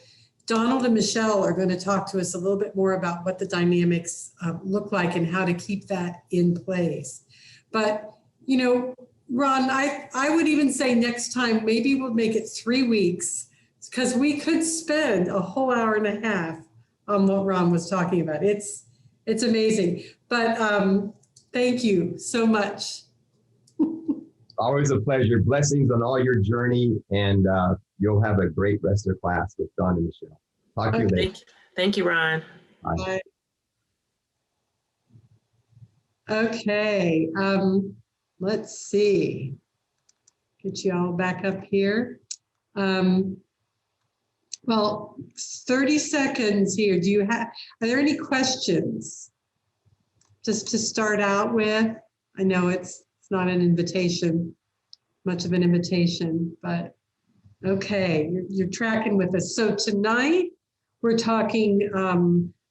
Donald and Michelle are going to talk to us a little bit more about what the dynamics look like and how to keep that in place. But, you know, Ron, I would even say next time, maybe we'll make it 3 weeks because we could spend a whole hour and a half on what Ron was talking about. It's amazing. But thank you so much. Always a pleasure. Blessings on all your journey, and you'll have a great rest of class with Don and Michelle. Talk to you later. Thank you, Ron. Bye. Okay, let's see. Get you all back up here. Well, 30 seconds here. Are there any questions? Just to start out with, I know it's not an invitation, much of an invitation, but okay, you're tracking with us. So tonight we're talking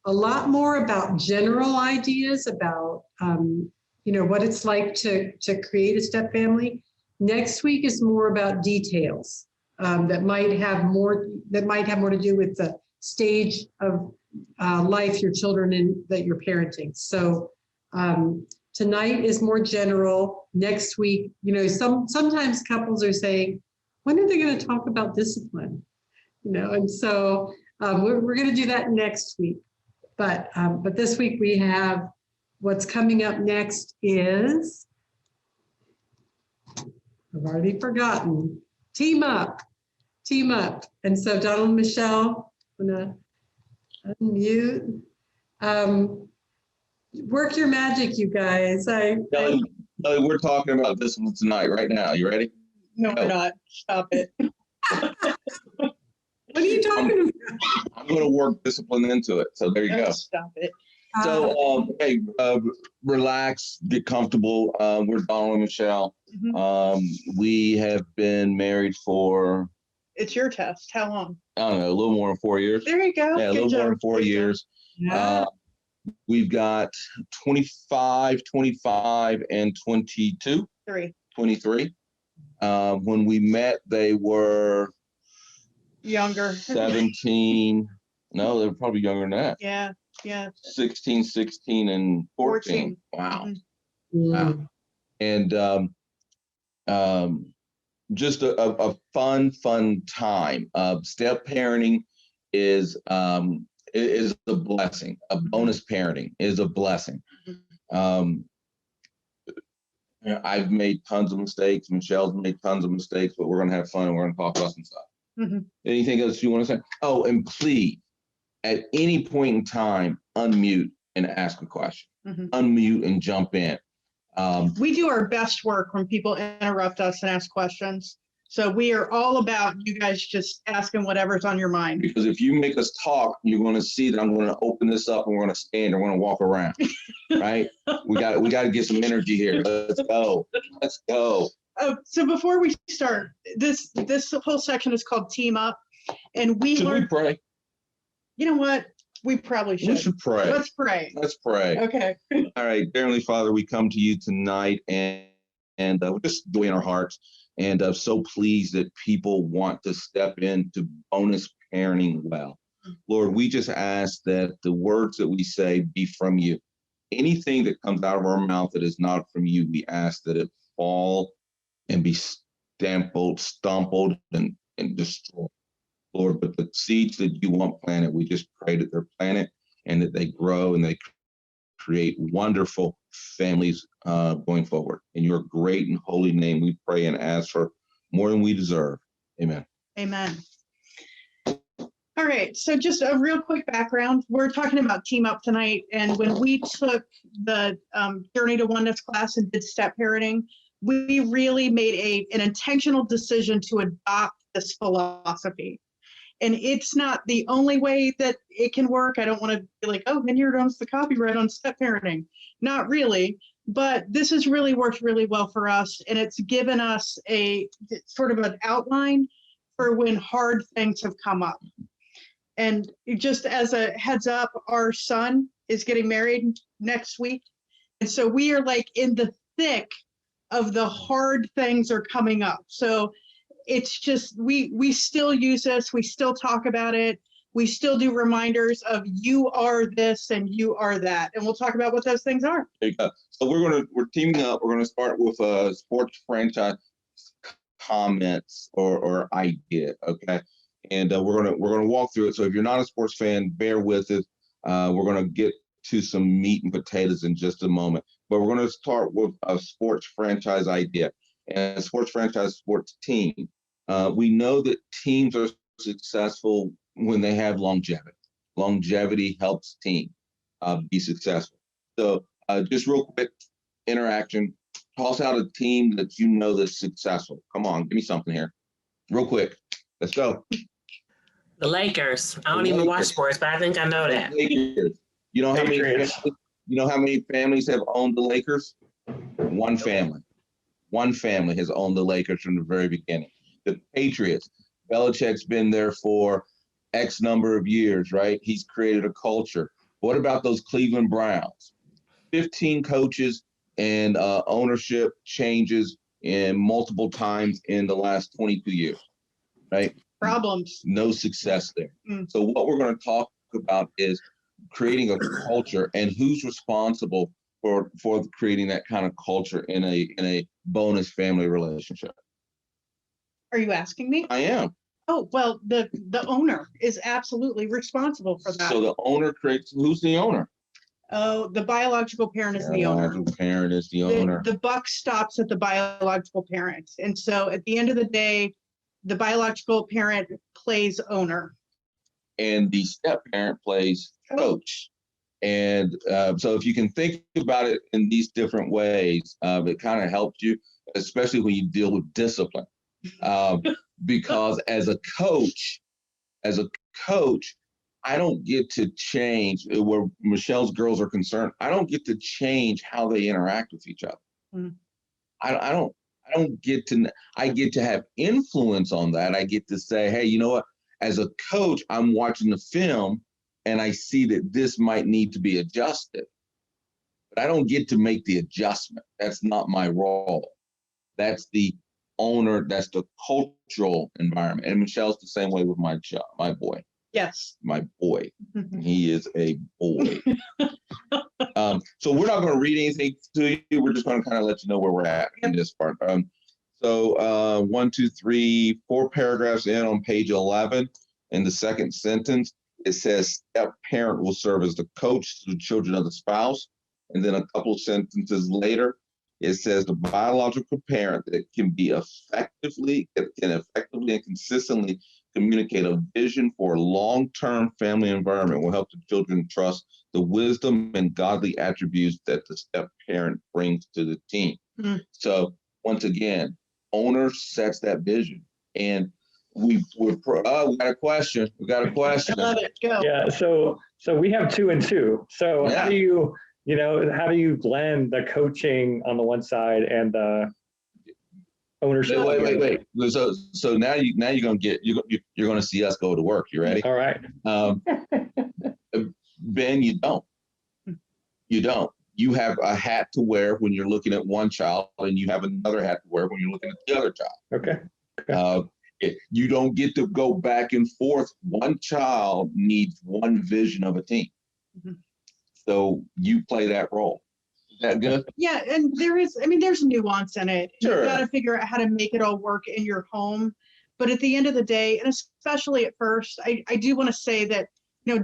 a lot more about general ideas about what it's like to create a step family. Next week is more about details that might have more to do with the stage of life your children that you're parenting. So tonight is more general. Next week, sometimes couples are saying, when are they going to talk about discipline? And so we're going to do that next week. But this week we have what's coming up next is, I've already forgotten, team up. And so Donald and Michelle, I'm going to unmute. Work your magic, you guys. Kelly, we're talking about discipline tonight, right now. You ready? No, we're not. Stop it. What are you talking about? I'm going to work discipline into it. So there you go. Stop it. So, relax, get comfortable. We're Donald and Michelle. Mm-hmm. We have been married for, It's your test. How long? I don't know, a little more than 4 years. There you go. Yeah, a Good little job. more than 4 years. Yeah. We've got 25, 25, and 22. 23. When we met, they were younger. 17, No, they were probably younger than that. Yeah, yeah. 16, 16, and 14. 14. Wow. Mhm. Wow. And just a fun time. Step parenting is a blessing. A bonus parenting is a blessing. I've made tons of mistakes. Michelle's made tons of mistakes, but we're going to have fun and we're going to talk about some stuff. Mhm. Anything else you want to say? Oh, and please, at any point in time, unmute and ask a question. Mhm. Unmute and jump in. We do our best work when people interrupt us and ask questions. So we are all about you guys just asking whatever's on your mind. Because if you make us talk, you're going to see that I'm going to open this up and we're going to stand and we're going to walk around. Right? We got to get some energy here. Let's go. Let's go. So before we start, this whole section is called Team Up, and we Should we pray? You know what? We probably should. We should pray. Let's pray. Let's pray. Okay. All right, dear Heavenly Father, we come to you tonight and we're just joy in our hearts, and I'm so pleased that people want to step into bonus parenting well. Lord, we just ask that the words that we say be from you. Anything that comes out of our mouth that is not from you, we ask that it fall and be stumbled and destroyed. Lord, but the seeds that you want planted, we just pray that they're planted and that they grow and they create wonderful families going forward. In your great and holy name, we pray and ask for more than we deserve. Amen. Amen. All right, so just a real quick background. We're talking about Team Up tonight, and when we took the Journey to Oneness class and did step parenting, we really made an intentional decision to adopt this philosophy. And it's not the only way that it can work. I don't want to be like, oh, Vineyard owns the copyright on step parenting. Not really, but this has really worked really well for us. And it's given us a sort of an outline for when hard things have come up. And just as a heads up, our son is getting married next week. And so we are like in the thick of the hard things are coming up. So it's just, we still use this, we still talk about it, we still do reminders of you are this and you are that, and we'll talk about what those things are. So we're teaming up. We're gonna start with a sports franchise comments or idea, okay? And we're gonna walk through it. So if you're not a sports fan, bear with us. We're gonna get to some meat and potatoes in just a moment, but we're gonna start with a sports franchise idea. And a sports franchise sports team. We know that teams are successful when they have longevity. Longevity helps team be successful. So just real quick interaction. Toss out a team that you know that's successful. Come on, give me something here. Real quick. Let's go. The Lakers. I don't even watch sports, but I think I know that. Lakers. You know how many families have owned the Lakers? One family. One family has owned the Lakers from the very beginning. The Patriots, Belichick's been there for X number of years, right? He's created a culture. What about those Cleveland Browns? 15 coaches and ownership changes in multiple times in the last 22 years, right? Problems. No success there. So what we're going to talk about is creating a culture and who's responsible for creating that kind of culture in a bonus family relationship. Are you asking me? I am. Oh, well, the owner is absolutely responsible for that. So the owner creates, who's the owner? Oh, the biological parent is the owner. Biological parent is the owner. The buck stops at the biological parent. And so at the end of the day, the biological parent plays owner. And the step parent plays coach. And so if you can think about it in these different ways, it kind of helps you, especially when you deal with discipline. Because as a coach, I don't get to change where Michelle's girls are concerned. I don't get to change how they interact with each other. I don't get to, I get to have influence on that. I get to say, hey, you know what? As a coach, I'm watching the film and I see that this might need to be adjusted. But I don't get to make the adjustment. That's not my role. That's the owner, that's the cultural environment. And Michelle's the same way with my boy. Yes. My boy. He is a boy. So we're not going to read anything to you. We're just going to kind of let you know where we're at in this part. So 1, 2, 3, 4 paragraphs in on page 11, in the second sentence, it says step parent will serve as the coach to the children of the spouse. And then a couple of sentences later, it says the biological parent that can effectively and consistently communicate a vision for a long-term family environment will help the children trust the wisdom and godly attributes that the step parent brings to the team. Mm-hmm. So once again, owner sets that vision. And we got a question. We got a question. I love it. Go. Yeah. So we have 2 and 2. So how do you blend the coaching on the one side and the ownership? Wait. So now you're gonna see us go to work. You ready? All right. Ben, you don't. You have a hat to wear when you're looking at one child, and you have another hat to wear when you're looking at the other child. Okay. You don't get to go back and forth. One child needs one vision of a team. Mm-hmm. So you play that role. Is that good? Yeah, and there's nuance in it. Sure. You got to figure out how to make it all work in your home. But at the end of the day, and especially at first, I do want to say that,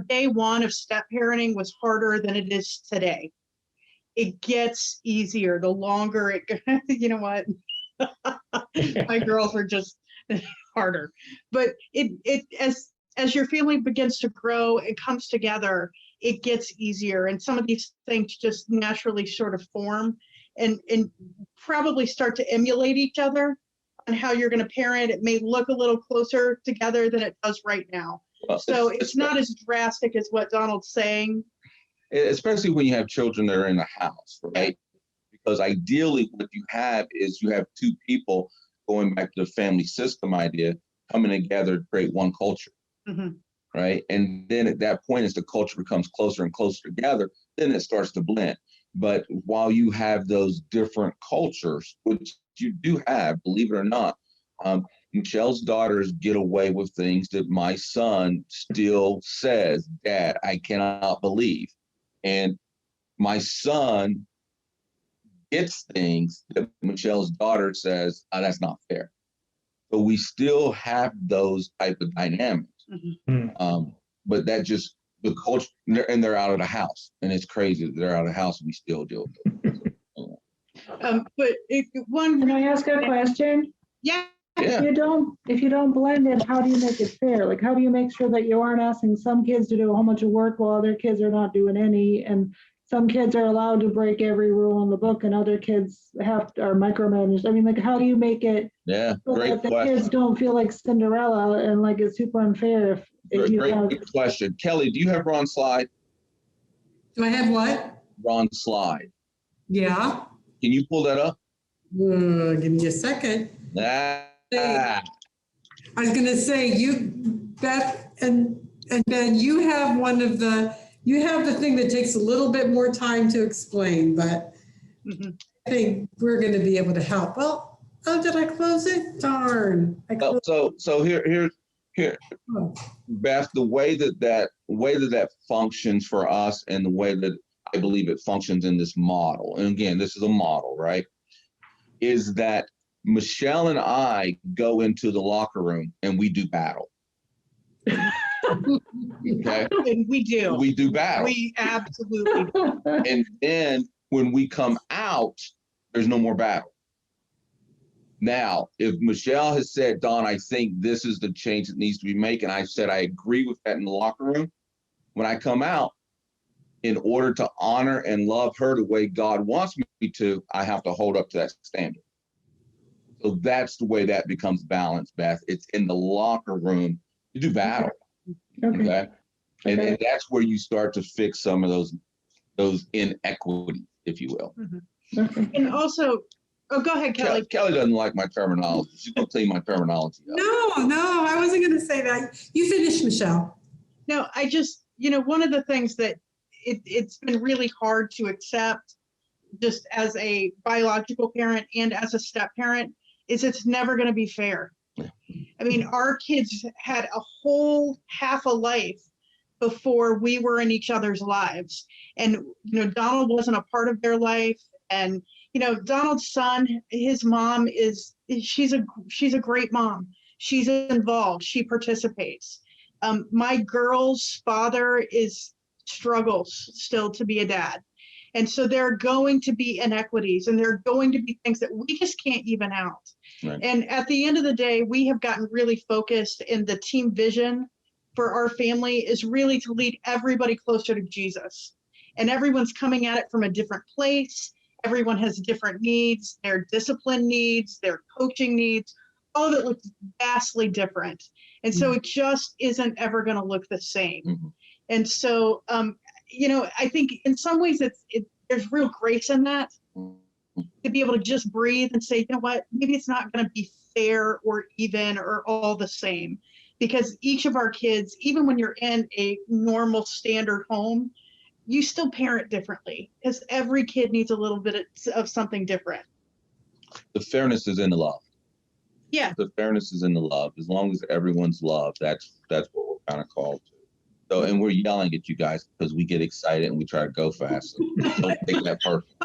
day one of step parenting was harder than it is today. It gets easier the longer it goes. You know what? My girls are just harder. But it as your family begins to grow and comes together, it gets easier. And some of these things just naturally sort of form and probably start to emulate each other on how you're going to parent. It may look a little closer together than it does right now. So it's not as drastic as what Donald's saying. Especially when you have children that are in the house, right? Because ideally what you have is you have 2 people, going back to the family system idea, coming together to create one culture. Mm-hmm. Right. And then at that point, as the culture becomes closer and closer together, then it starts to blend. But while you have those different cultures, which you do have, believe it or not, Michelle's daughters get away with things that my son still says, Dad, I cannot believe. And my son gets things that Michelle's daughter says, that's not fair. So we still have those type of dynamics. Mm-hmm. But that just the culture, and they're out of the house, and it's crazy that they're out of the house and we still deal with it. But Can I ask a question? Yeah. If you don't blend it, how do you make it fair? Like, how do you make sure that you aren't asking some kids to do a whole bunch of work while other kids are not doing any, and some kids are allowed to break every rule in the book and other kids are micromanaged? I mean, like, how do you make it so that the kids don't feel like Cinderella and like it's super unfair if you have... Great question. Kelly, do you have Ron's slide? Do I have what? Ron's slide. Yeah. Can you pull that up? Give me a second. I was going to say, Beth and Ben, you have the thing that takes a little bit more time to explain, but mm-hmm. I think we're going to be able to help. Well, did I close it? Darn. So here, Beth, the way that functions for us, and the way that I believe it functions in this model, and again, this is a model, right, is that Michelle and I go into the locker room and we do battle. Okay. And we do. We do battle. We absolutely do. And then when we come out, there's no more battle. Now, if Michelle has said, Don, I think this is the change that needs to be made, and I said I agree with that in the locker room, when I come out, in order to honor and love her the way God wants me to, I have to hold up to that standard. So that's the way that becomes balanced, Beth. It's in the locker room. You do battle. Okay. And that's where you start to fix some of those inequities, if you will. Mm-hmm. Okay. And also, go ahead, Kelly. Kelly doesn't like my terminology. She's going to clean my terminology up. No, I wasn't going to say that. You finish, Michelle. No, I just, one of the things that it's been really hard to accept, just as a biological parent and as a step parent, is it's never going to be fair. I mean, our kids had a whole half a life before we were in each other's lives. And, Donald wasn't a part of their life. And, Donald's son, his mom she's a great mom. She's involved. She participates. My girl's father struggles still to be a dad. And so there are going to be inequities, and there are going to be things that we just can't even out. Right. And at the end of the day, we have gotten really focused, in the team vision for our family is really to lead everybody closer to Jesus. And everyone's coming at it from a different place. Everyone has different needs, their discipline needs, their coaching needs. All of it looks vastly different. And so it just isn't ever going to look the same. Mm-hmm. And so, I think in some ways there's real grace in that, to be able to just breathe and say, you know what, maybe it's not going to be fair or even or all the same, because each of our kids, even when you're in a normal standard home, you still parent differently, because every kid needs a little bit of something different. The fairness is in the love. Yeah. The fairness is in the love. As long as everyone's loved, that's what we're kind of called to. So, and we're yelling at you guys because we get excited and we try to go fast. So don't take that personally.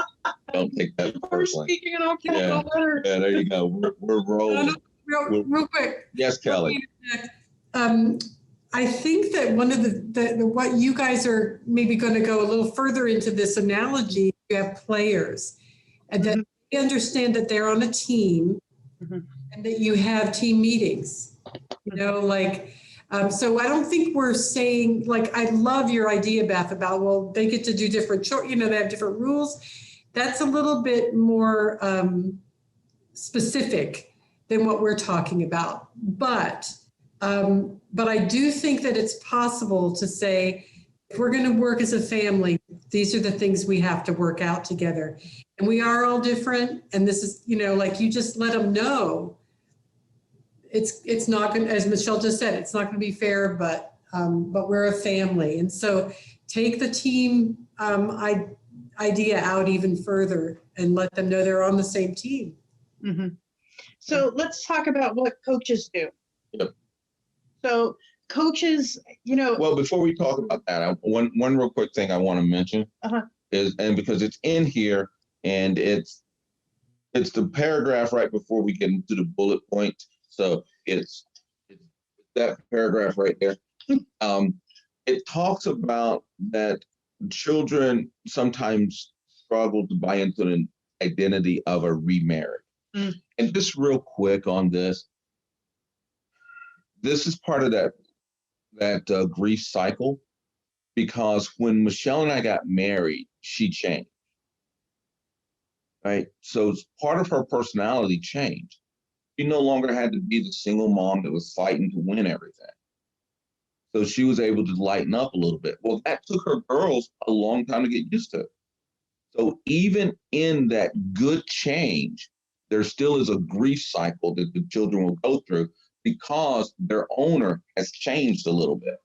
Don't take that We're personally. speaking in all capital letters. Yeah, there you go. We're rolling. Real quick. Yes, Kelly. I think that one of the what you guys are maybe going to go a little further into this analogy, you have players, and that they understand that they're on a team, and that you have team meetings, so I don't think we're saying, I love your idea, Beth, about, well, they get to do different, they have different rules. That's a little bit more specific than what we're talking about. But I do think that it's possible to say, if we're going to work as a family, these are the things we have to work out together. And we are all different. And this is, you just let them know. It's not going to, as Michelle just said, it's not going to be fair, but we're a family. And so take the team idea out even further and let them know they're on the same team. Mm-hmm. So let's talk about what coaches do. Yep. So coaches, Well, before we talk about that, one real quick thing I want to mention is, and because it's in here and it's the paragraph right before we get into the bullet point. So it's that paragraph right there. It talks about that children sometimes struggle to buy into the identity of a remarried. And just real quick on this is part of that grief cycle, because when Michelle and I got married, she changed. Right? So part of her personality changed. She no longer had to be the single mom that was fighting to win everything. So she was able to lighten up a little bit. Well, that took her girls a long time to get used to. So even in that good change, there still is a grief cycle that the children will go through because their owner has changed a little bit.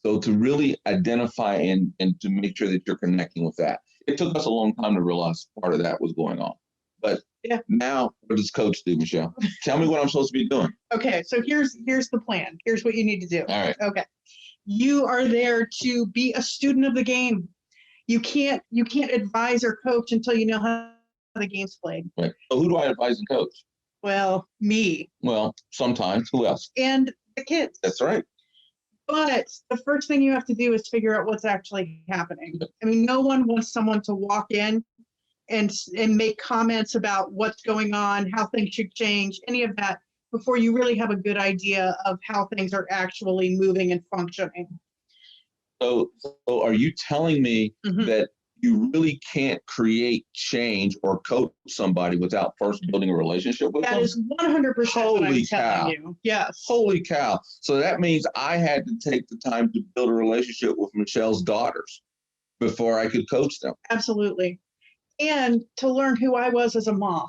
So to really identify and to make sure that you're connecting with that. It took us a long time to realize part of that was going on. But now, what does coach do, Michelle? Tell me what I'm supposed to be doing. Okay, so here's the plan. Here's what you need to do. All right. Okay. You are there to be a student of the game. You can't advise or coach until you know how the game's played. Right. So who do I advise and coach? Well, me. Well, sometimes. Who else? And the kids. That's right. But the first thing you have to do is figure out what's actually happening. I mean, no one wants someone to walk in and make comments about what's going on, how things should change, any of that, before you really have a good idea of how things are actually moving and functioning. So are you telling me that you really can't create change or coach somebody without first building a relationship with them? That is 100% what I'm telling you. Yes. Holy cow. So that means I had to take the time to build a relationship with Michelle's daughters before I could coach them. Absolutely. And to learn who I was as a mom.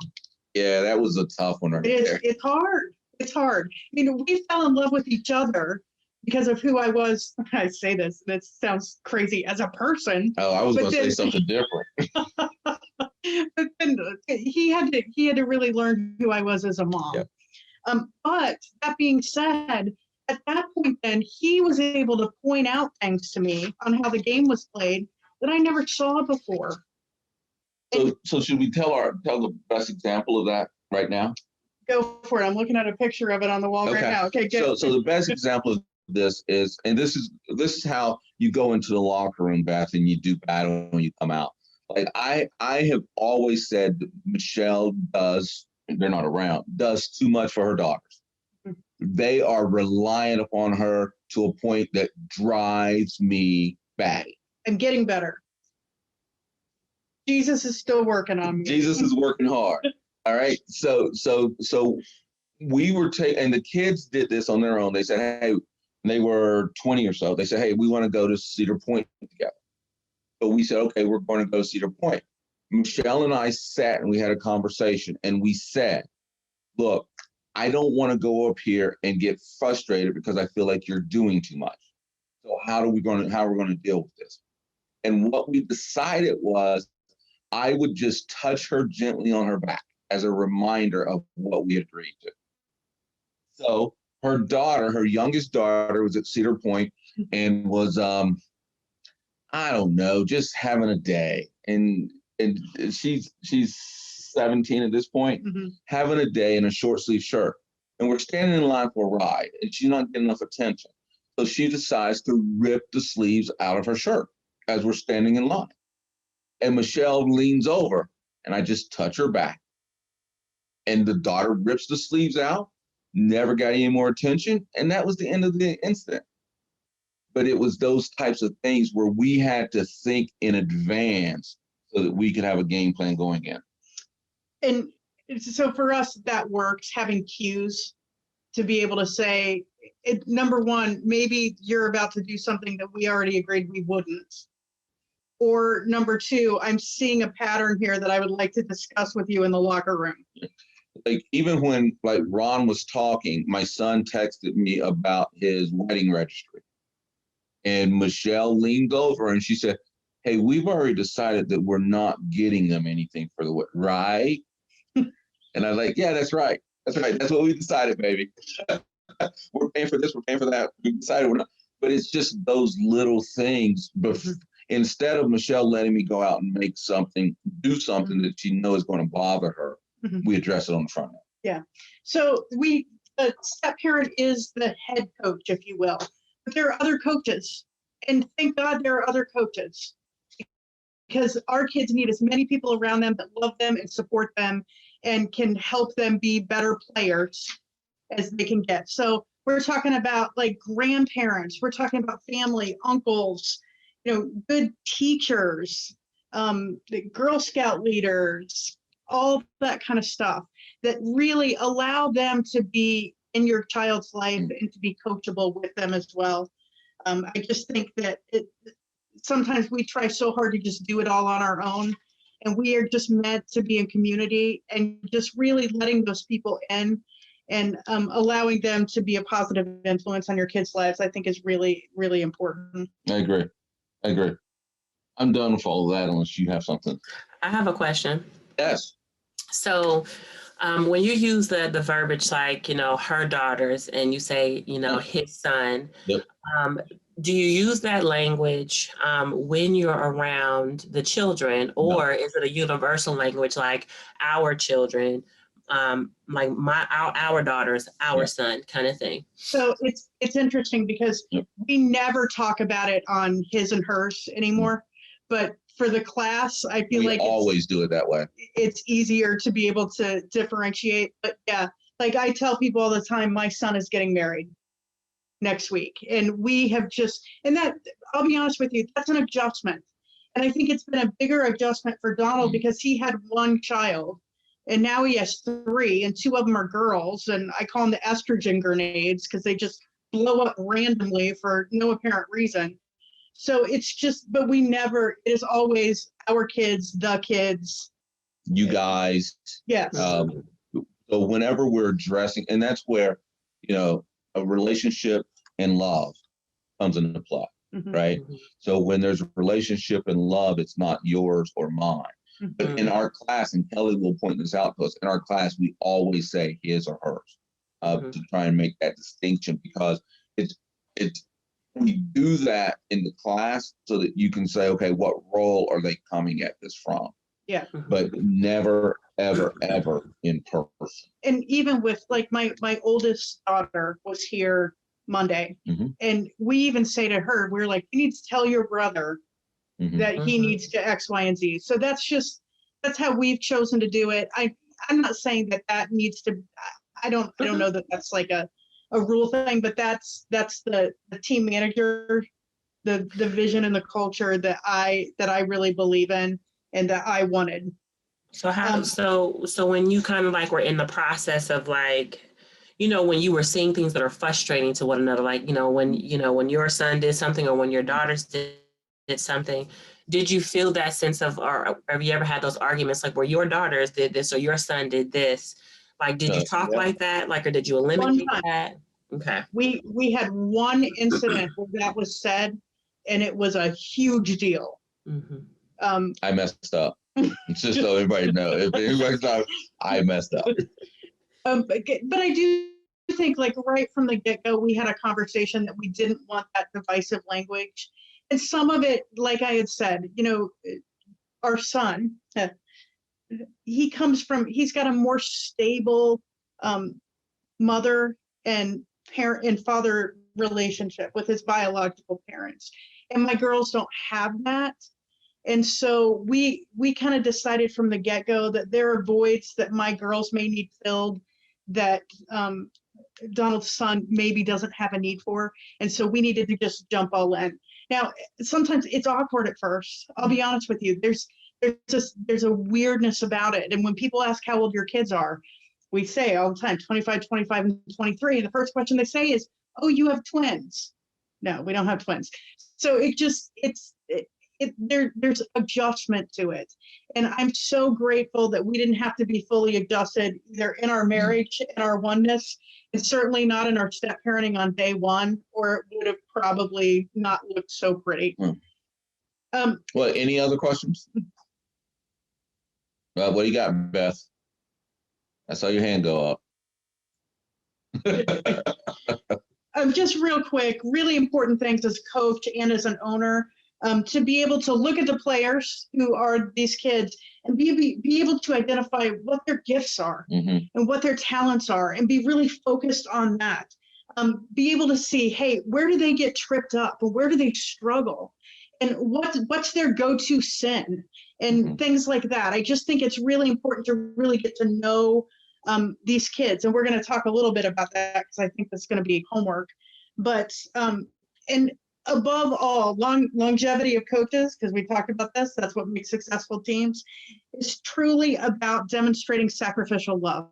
Yeah, that was a tough one right there. It's hard. It's hard. I mean, we fell in love with each other because of who I was. I say this, that sounds crazy, as a person. Oh, I was going to say something different. But then he had to really learn who I was as a mom. But that being said, at that point, then he was able to point out things to me on how the game was played that I never saw before. So should we tell the best example of that right now? Go for it. I'm looking at a picture of it on the wall right now. Okay, good. So the best example of this is, and this is how you go into the locker room, Beth, and you do battle when you come out. Like I have always said that Michelle does, they're not around, does too much for her daughters. They are reliant upon her to a point that drives me batty. I'm getting better. Jesus is still working on me. Jesus is working hard. All right. So we were and the kids did this on their own. They said, hey, they were 20 or so. They said, hey, we want to go to Cedar Point together. So we said, okay, we're going to go to Cedar Point. Michelle and I sat and we had a conversation and we said, look, I don't want to go up here and get frustrated because I feel like you're doing too much. So how are we going to deal with this? And what we decided was I would just touch her gently on her back as a reminder of what we agreed to. So her daughter, her youngest daughter, was at Cedar Point and was, I don't know, just having a day. And she's 17 at this point, having a day in a short sleeve shirt. And we're standing in line for a ride and she's not getting enough attention. So she decides to rip the sleeves out of her shirt as we're standing in line. And Michelle leans over and I just touch her back. And the daughter rips the sleeves out, never got any more attention. And that was the end of the incident. But it was those types of things where we had to think in advance so that we could have a game plan going in. And so for us, that works, having cues to be able to say, number one, maybe you're about to do something that we already agreed we wouldn't. Or number two, I'm seeing a pattern here that I would like to discuss with you in the locker room. Like even when like Ron was talking, my son texted me about his wedding registry. And Michelle leaned over and she said, hey, we've already decided that we're not getting them anything for the wedding, right? And I was like, yeah, that's right. That's right. That's what we decided, baby. We're paying for this. We're paying for that. We decided we're not. But it's just those little things. But instead of Michelle letting me go out and make something, do something that she knows is going to bother her, we address it on the front end. Yeah. So the step parent is the head coach, if you will. But there are other coaches. And thank God there are other coaches. Because our kids need as many people around them that love them and support them and can help them be better players as they can get. So we're talking about like grandparents, we're talking about family, uncles, good teachers, the Girl Scout leaders, all that kind of stuff that really allow them to be in your child's life and to be coachable with them as well. I just think that sometimes we try so hard to just do it all on our own, and we are just meant to be in community and just really letting those people in and allowing them to be a positive influence on your kids' lives, I think is really, really important. I agree. I'm done with all of that unless you have something. I have a question. Yes. So when you use the verbiage like, her daughters and you say, his son, Yep. Do you use that language when you're around the children, or is it a universal language like our children, like our daughters, our son kind of thing? So it's interesting because we never talk about it on his and hers anymore, but for the class, I feel like always do it that way. It's easier to be able to differentiate. But yeah, like I tell people all the time, my son is getting married next week. And we have and that, I'll be honest with you, that's an adjustment. And I think it's been a bigger adjustment for Donald because he had one child and now he has three and two of them are girls. And I call them the estrogen grenades because they just blow up randomly for no apparent reason. So it's just, but it is always our kids, the kids. You guys. Yes. So whenever we're addressing, and that's where, a relationship and love comes into play, right? So when there's a relationship and love, it's not yours or mine. But in our class, and Kelly will point this out to us, in our class, we always say his or hers. to try and make that distinction, because it's we do that in the class so that you can say, okay, what role are they coming at this from? Yeah. But never, ever, ever in person. And even with like my oldest daughter was here Monday, and we even say to her, we're like, you need to tell your brother that he needs to X, Y, and Z. So that's how we've chosen to do it. I'm not saying that needs to. I don't know that that's like a rule thing, but that's the team manager, the vision and the culture that I really believe in and that I wanted. So so when you kind of like were in the process of like, when you were seeing things that are frustrating to one another, like, when your son did something or when your daughters did something, did you feel that sense of, or have you ever had those arguments like where your daughters did this or your son did this? Like, did you talk like that? Like, or did you eliminate that? Okay. We had one incident where that was said, and it was a huge deal. I messed up. Just so everybody knows. If anybody's not, I messed up. But I do think, like, right from the get-go, we had a conversation that we didn't want that divisive language. And some of it, like I had said, our son, he's got a more stable mother and parent and father relationship with his biological parents. And my girls don't have that. And so we kind of decided from the get-go that there are voids that my girls may need filled that Donald's son maybe doesn't have a need for. And so we needed to just jump all in. Now, sometimes it's awkward at first. I'll be honest with you. There's a weirdness about it. And when people ask how old your kids are, we say all the time, 25, 25, and 23. And the first question they say is, oh, you have twins. No, we don't have twins. So there's adjustment to it. And I'm so grateful that we didn't have to be fully adjusted either in our marriage and our oneness, and certainly not in our step parenting on day one, or it would have probably not looked so pretty. Well, any other questions? What do you got, Beth? I saw your hand go up. Just real quick, really important things as coach and as an owner, to be able to look at the players who are these kids and be able to identify what their gifts are and what their talents are, and be really focused on that. Be able to see, hey, where do they get tripped up, or where do they struggle, and what's their go-to sin, and things like that. I just think it's really important to really get to know these kids, and we're going to talk a little bit about that because I think that's going to be homework. But and above all, longevity of coaches, because we talked about this, that's what makes successful teams, is truly about demonstrating sacrificial love.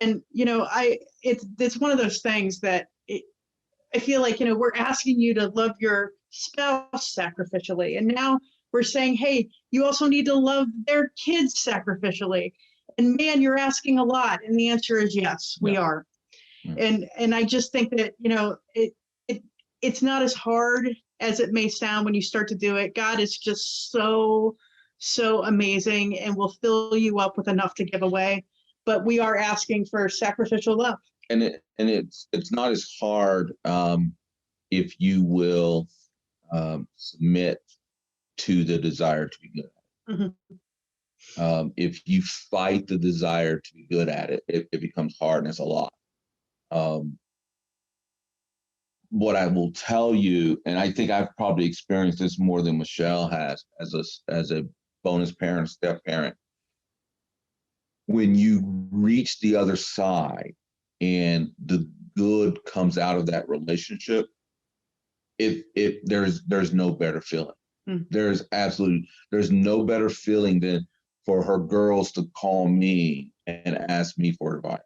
And it's one of those things that I feel like we're asking you to love your spouse sacrificially, and now we're saying, hey, you also need to love their kids sacrificially. And man, you're asking a lot, and the answer is yes, we are. And I just think that it's not as hard as it may sound when you start to do it. God is just so amazing, and will fill you up with enough to give away. But we are asking for sacrificial love. And it's not as hard if you will submit to the desire to be good at it. If you fight the desire to be good at it, it becomes hard, and it's a lot. What I will tell you, and I think I've probably experienced this more than Michelle has as a bonus parent, step parent, when you reach the other side and the good comes out of that relationship, there's no better feeling. There's no better feeling than for her girls to call me and ask me for advice.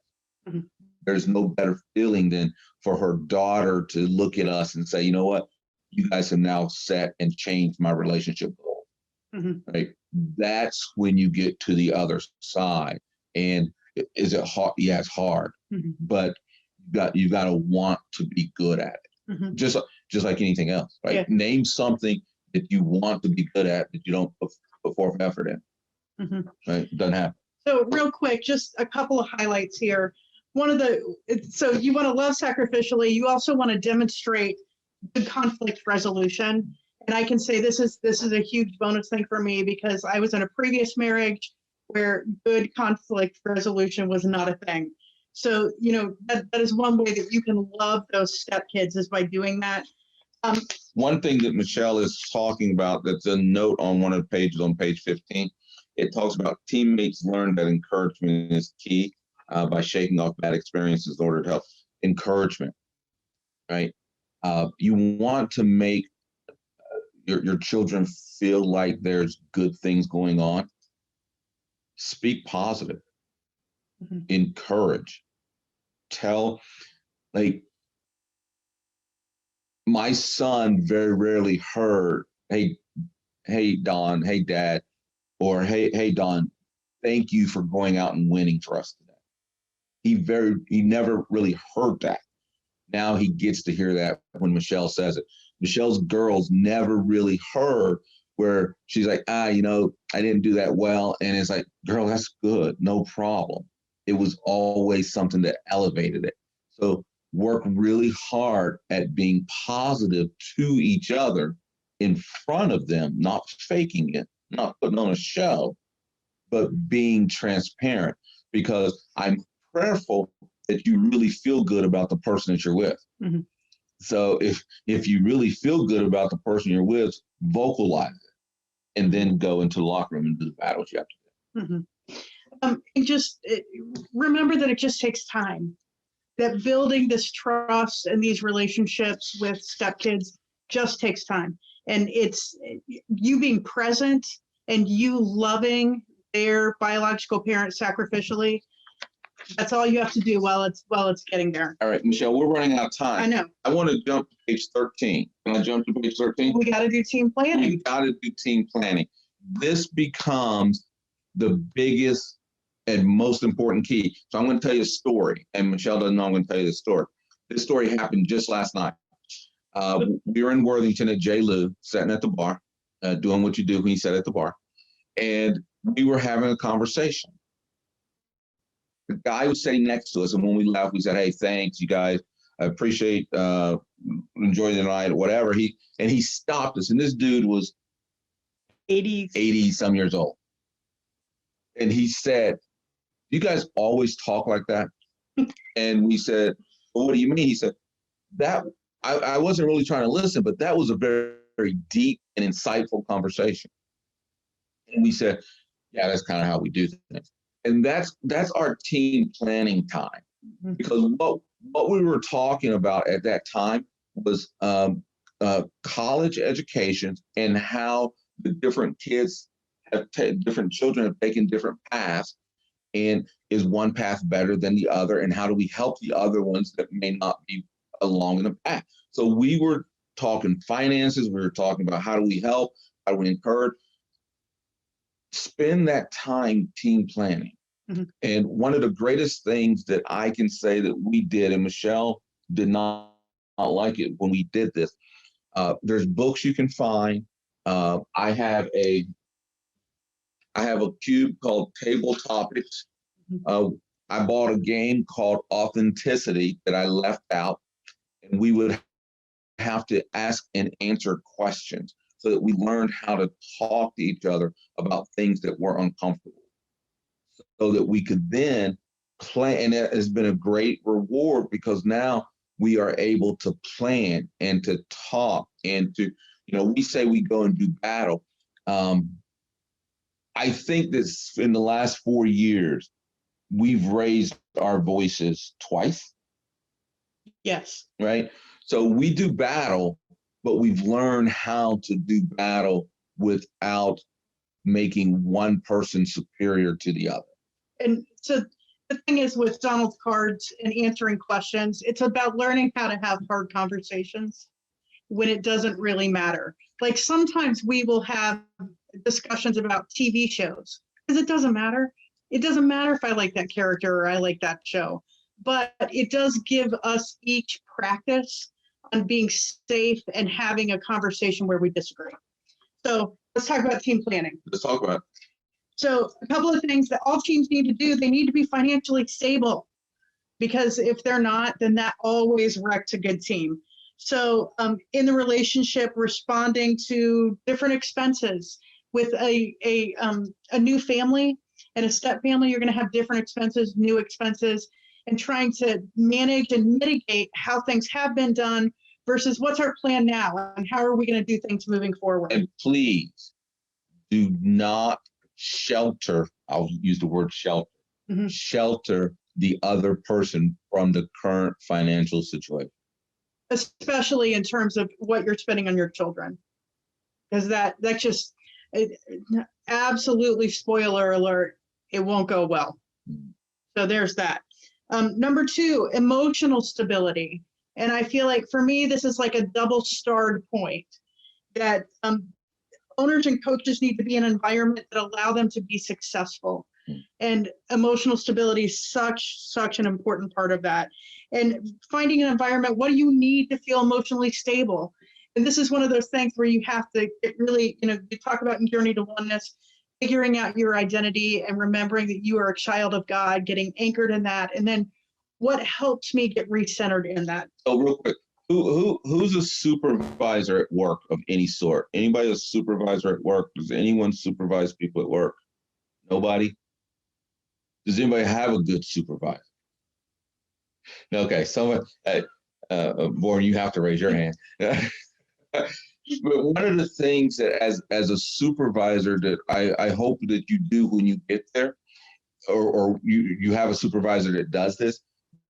There's no better feeling than for her daughter to look at us and say, you know what, you guys have now set and changed my relationship goal. Right? That's when you get to the other side. And is it hard? Yeah, it's hard, but you got to want to be good at it. Just like anything else, right? Yeah. Name something that you want to be good at that you don't put forth effort in. Right? It doesn't happen. So real quick, just a couple of highlights here. so you want to love sacrificially. You also want to demonstrate good conflict resolution. And I can say this is a huge bonus thing for me because I was in a previous marriage where good conflict resolution was not a thing. So, that is one way that you can love those stepkids is by doing that. One thing that Michelle is talking about that's a note on one of the pages on page 15, it talks about teammates learn that encouragement is key by shaking off bad experiences in order to help. Encouragement, right? You want to make your children feel like there's good things going on. Speak positive. Mm-hmm. Encourage. Tell, like, my son very rarely heard, hey, Don, hey, Dad, or hey, Don, thank you for going out and winning for us today. He never really heard that. Now he gets to hear that when Michelle says it. Michelle's girls never really heard where she's like, I didn't do that well. And it's like, girl, that's good. No problem. It was always something that elevated it. So work really hard at being positive to each other in front of them, not faking it, not putting on a show, but being transparent, because I'm prayerful that you really feel good about the person that you're with. Mm-hmm. So if you really feel good about the person you're with, vocalize it and then go into the locker room and do the battles you have to do. Mm-hmm. Remember that it just takes time. That building this trust and these relationships with stepkids just takes time. And it's you being present and you loving their biological parent sacrificially. That's all you have to do while it's getting there. All right, Michelle, we're running out of time. I know. I want to jump to page 13. Can I jump to page 13? We got to do team planning. We got to do team planning. This becomes the biggest and most important key. So I'm going to tell you a story, and Michelle doesn't know I'm going to tell you the story. This story happened just last night. We were in Worthington at J. Lou, sitting at the bar, doing what you do when you sit at the bar, and we were having a conversation. The guy was sitting next to us, and when we left, we said, "Hey, thanks, you guys. I appreciate enjoying the night, whatever." He stopped us, and this dude was 80 some years old, and he said, "You guys always talk like that?" And we said, "Well, what do you mean?" He said, "That I wasn't really trying to listen, but that was a very, very deep and insightful conversation." And we said, "Yeah, that's kind of how we do things." And that's our team planning time, because what we were talking about at that time was college education and how the different kids different children have taken different paths, and is one path better than the other, and how do we help the other ones that may not be along in the path. So we were talking finances, we were talking about how do we help, how do we encourage. Spend that time team planning. Mm-hmm. And one of the greatest things that I can say that we did, and Michelle did not like it when we did this, there's books you can find. I have a cube called Table Topics. I bought a game called Authenticity that I left out, and we would have to ask and answer questions so that we learned how to talk to each other about things that were uncomfortable, so that we could then plan. And it has been a great reward, because now we are able to plan and to talk and to, we say we go and do battle. I think that in the last 4 years, we've raised our voices twice. Yes. Right? So we do battle, but we've learned how to do battle without making one person superior to the other. And so the thing is, with Donald's cards and answering questions, it's about learning how to have hard conversations when it doesn't really matter. Like sometimes we will have discussions about TV shows because it doesn't matter. It doesn't matter if I like that character or I like that show, but it does give us each practice on being safe and having a conversation where we disagree. So let's talk about team planning. Let's talk about it. So a couple of things that all teams need to do: they need to be financially stable. because if they're not, then that always wrecks a good team. So in the relationship, responding to different expenses with a new family and a step family, you're going to have different expenses, new expenses, and trying to manage and mitigate how things have been done versus what's our plan now and how are we going to do things moving forward. And please do not shelter, I'll use the word shelter, shelter the other person from the current financial situation. Especially in terms of what you're spending on your children. Because that just, absolutely, spoiler alert, it won't go well. So there's that. Number 2, emotional stability. And I feel like for me, this is like a double-starred point that owners and coaches need to be in an environment that allow them to be successful. And emotional stability is such an important part of that. And finding an environment, what do you need to feel emotionally stable? And this is one of those things where you have to get really, you talk about in Journey to Oneness, figuring out your identity and remembering that you are a child of God, getting anchored in that. And then what helps me get recentered in that? So real quick, who's a supervisor at work of any sort? Anybody a supervisor at work? Does anyone supervise people at work? Nobody? Does anybody have a good supervisor? Okay, someone, Warren, you have to raise your hand. But one of the things that as a supervisor that I hope that you do when you get there, or you have a supervisor that does this,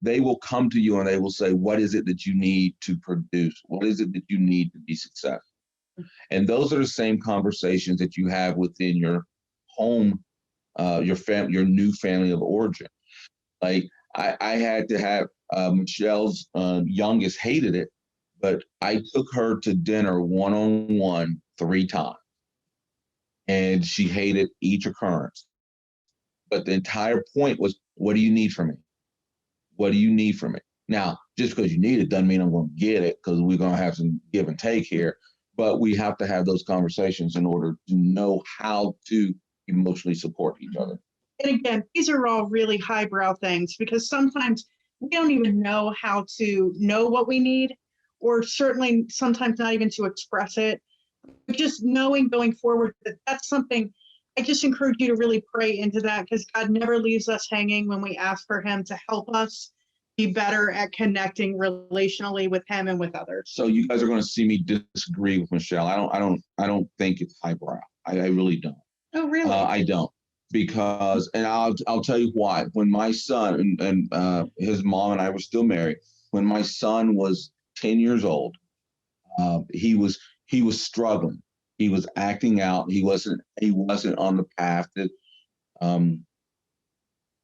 they will come to you and they will say, what is it that you need to produce? What is it that you need to be successful? And those are the same conversations that you have within your home, your new family of origin. Like I had to have Michelle's youngest hated it, but I took her to dinner one-on-one 3 times, and she hated each occurrence. But the entire point was, what do you need from me? What do you need from me? Now, just because you need it doesn't mean I'm going to get it, because we're going to have some give and take here. But we have to have those conversations in order to know how to emotionally support each other. And again, these are all really highbrow things, because sometimes we don't even know how to know what we need, or certainly sometimes not even to express it. But just knowing going forward that that's something, I just encourage you to really pray into that, because God never leaves us hanging when we ask for him to help us be better at connecting relationally with him and with others. So you guys are going to see me disagree with Michelle. I don't think it's highbrow. I really don't. Oh, really? I don't. Because, and I'll tell you why. When my son and his mom and I were still married, when my son was 10 years old, he was struggling. He was acting out. He wasn't on the path that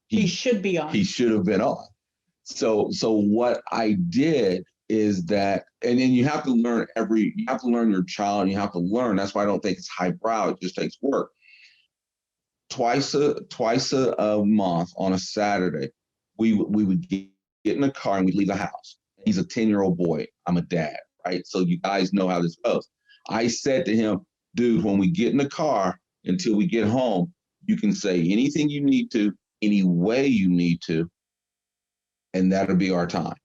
he should be on. He should have been on. So what I did is that, and then you have to learn your child, and you have to learn. That's why I don't think it's highbrow. It just takes work. Twice a month on a Saturday, we would get in a car and we'd leave the house. He's a 10-year-old boy. I'm a dad, right? So you guys know how this goes. I said to him, dude, when we get in the car until we get home, you can say anything you need to, any way you need to, and that'll be our time.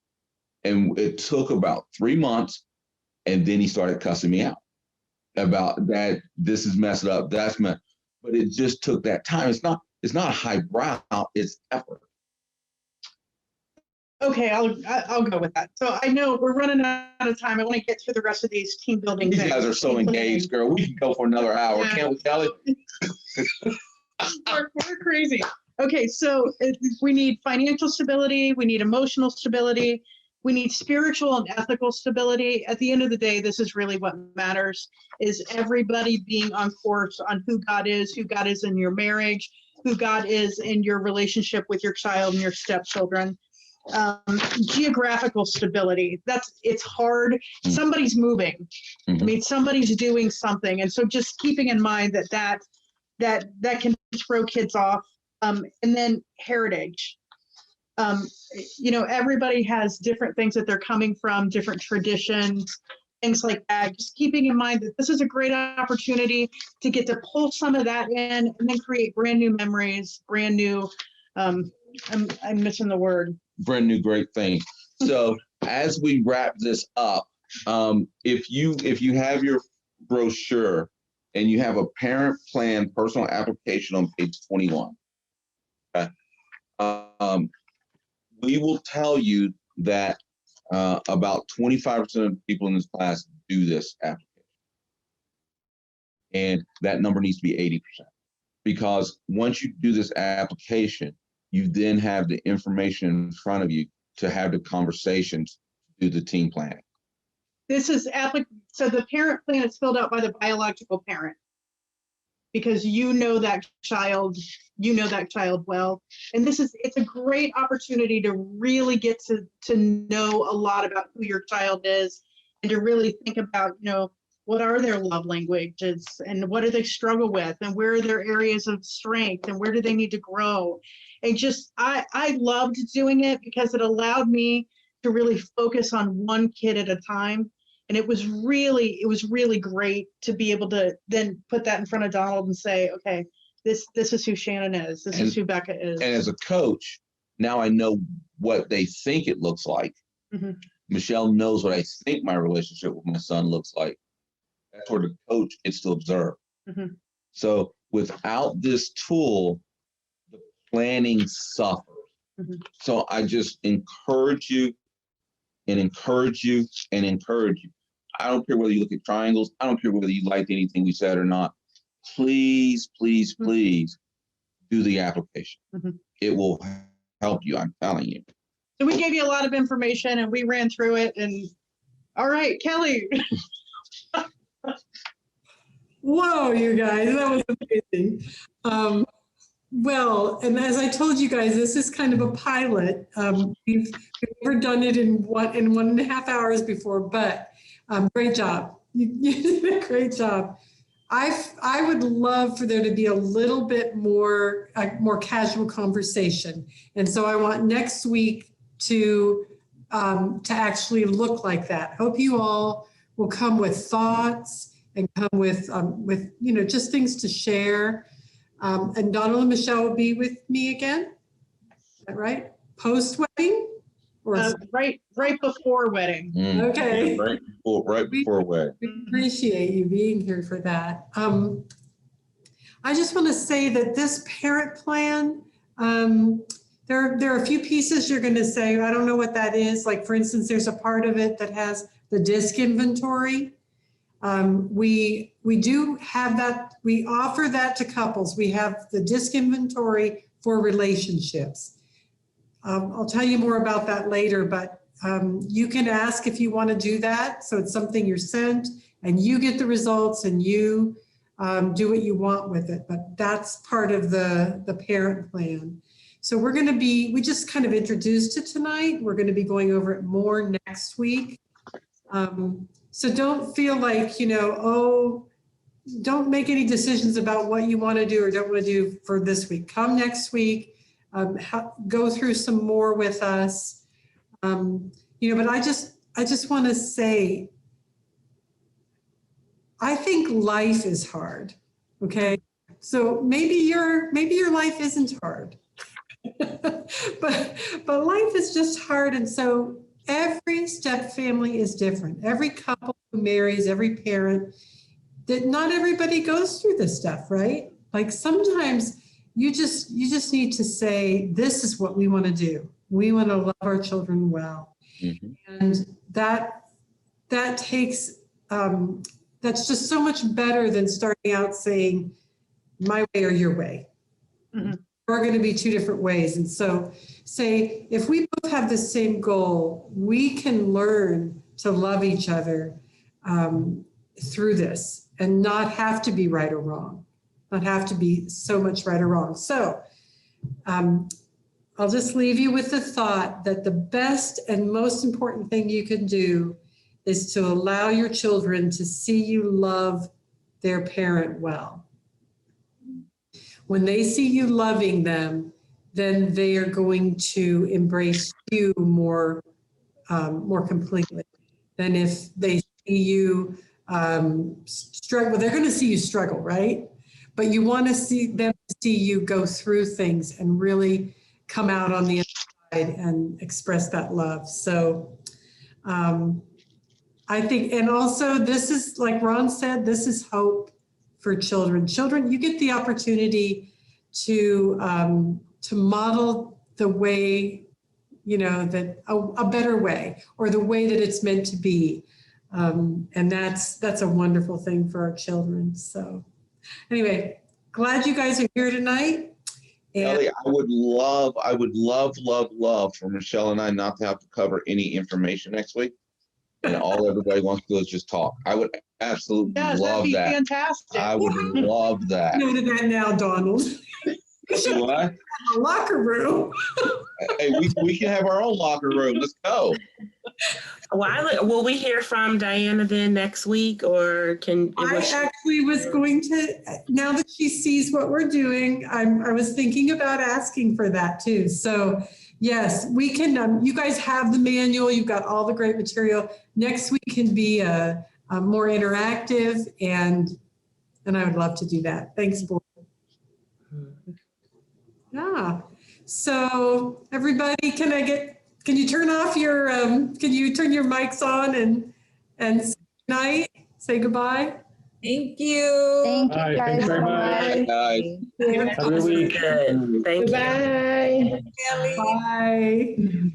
And it took about 3 months, and then he started cussing me out about that. This is messed up. That's messed. But it just took that time. It's not highbrow. It's effort. Okay, I'll go with that. So I know we're running out of time. I want to get through the rest of these team building These things. guys are so engaged, girl. We can go for another hour, can't we, Kelly? We're crazy. Okay, so we need financial stability. We need emotional stability. We need spiritual and ethical stability. At the end of the day, this is really what matters, is everybody being on course on who God is in your marriage, who God is in your relationship with your child and your stepchildren. Geographical stability. It's hard. Somebody's moving. I mean, somebody's doing something. And so just keeping in mind that can throw kids off. And then heritage. Everybody has different things that they're coming from, different traditions, things like that. Just keeping in mind that this is a great opportunity to get to pull some of that in and then create brand new memories, brand new, I'm missing the word. brand new great thing. So as we wrap this up, if you have your brochure and you have a parent plan personal application on page 21, okay, we will tell you that about 25% of people in this class do this application. And that number needs to be 80%. Because once you do this application, you then have the information in front of you to have the conversations, do the team planning. This is so the parent plan is filled out by the biological parent because you know that child well. And it's a great opportunity to really get to know a lot about who your child is and to really think about, what are their love languages and what do they struggle with and where are their areas of strength and where do they need to grow? And I loved doing it because it allowed me to really focus on one kid at a time. And it was really great to be able to then put that in front of Donald and say, okay, this is who Shannon is. This is who Becca is. And as a coach, now I know what they think it looks like. Mm-hmm. Michelle knows what I think my relationship with my son looks like. That's where the coach gets to observe. Mm-hmm. So without this tool, the planning suffers. Mm-hmm. So I just encourage you and encourage you and encourage you. I don't care whether you look at triangles. I don't care whether you liked anything we said or not. Please, please, please do the application. Mm-hmm. It will help you. I'm telling you. So we gave you a lot of information and we ran through it. And all right, Kelly. Whoa, you guys, that was amazing. Well, and as I told you guys, this is kind of a pilot. We've never done it in 1.5 hours before, but great job. You did a great job. I would love for there to be a little bit more casual conversation, and so I want next week to actually look like that. Hope you all will come with thoughts and come with just things to share. And Donald and Michelle will be with me again. Is that right? Post-wedding? Or right before wedding. Okay. Yeah, right before wedding. We appreciate you being here for that. I just want to say that this parent plan, there are a few pieces you're going to say, I don't know what that is. Like, for instance, there's a part of it that has the disc inventory. We do have that. We offer that to couples. We have the disc inventory for relationships. I'll tell you more about that later, but you can ask if you want to do that. So it's something you're sent and you get the results and you do what you want with it. But that's part of the parent plan. So we just kind of introduced it tonight. We're going to be going over it more next week. So don't feel like, don't make any decisions about what you want to do or don't want to do for this week. Come next week, go through some more with us. But I just want to say, I think life is hard. Okay. So maybe your life isn't hard, but life is just hard. And so every step family is different. Every couple who marries, every parent, that not everybody goes through this stuff, right? Like sometimes you just need to say, this is what we want to do. We want to love our children well. Mm-hmm. And that takes, that's just so much better than starting out saying my way or your way. Mm-hmm. There are going to be two different ways. And so say, if we both have the same goal, we can learn to love each other through this and not have to be right or wrong, not have to be so much right or wrong. So I'll just leave you with the thought that the best and most important thing you can do is to allow your children to see you love their parent well. When they see you loving them, then they are going to embrace you more completely than if they see you struggle. They're going to see you struggle, right? But you want to see them see you go through things and really come out on the other and express that love. So I think, and also this is, like Ron said, this is hope for children. Children, you get the opportunity to model the way, you know, that a better way, or the way that it's meant to be. And that's a wonderful thing for our children. So anyway, glad you guys are here tonight. And Ellie, I would love for Michelle and I not to have to cover any information next week. And all everybody wants to do is just talk. I would absolutely Yes, that'd love be that. fantastic. I would love that. you know that now, Donald. Do what? A locker room. Hey, we can have our own locker room. Let's go. Will we hear from Diana then next week, or can? I actually was going to, now that she sees what we're doing, I was thinking about asking for that too. So yes, we can, you guys have the manual, you've got all the great material. Next week can be a more interactive, and I would love to do that. Thanks, board. Yeah. So everybody, can you turn off your, can you turn your mics on and say goodnight, say goodbye? Thank you. Thank Hi, you guys thanks very so much. much. Guys. Have a good week. Good. Thank you. Bye. Bye.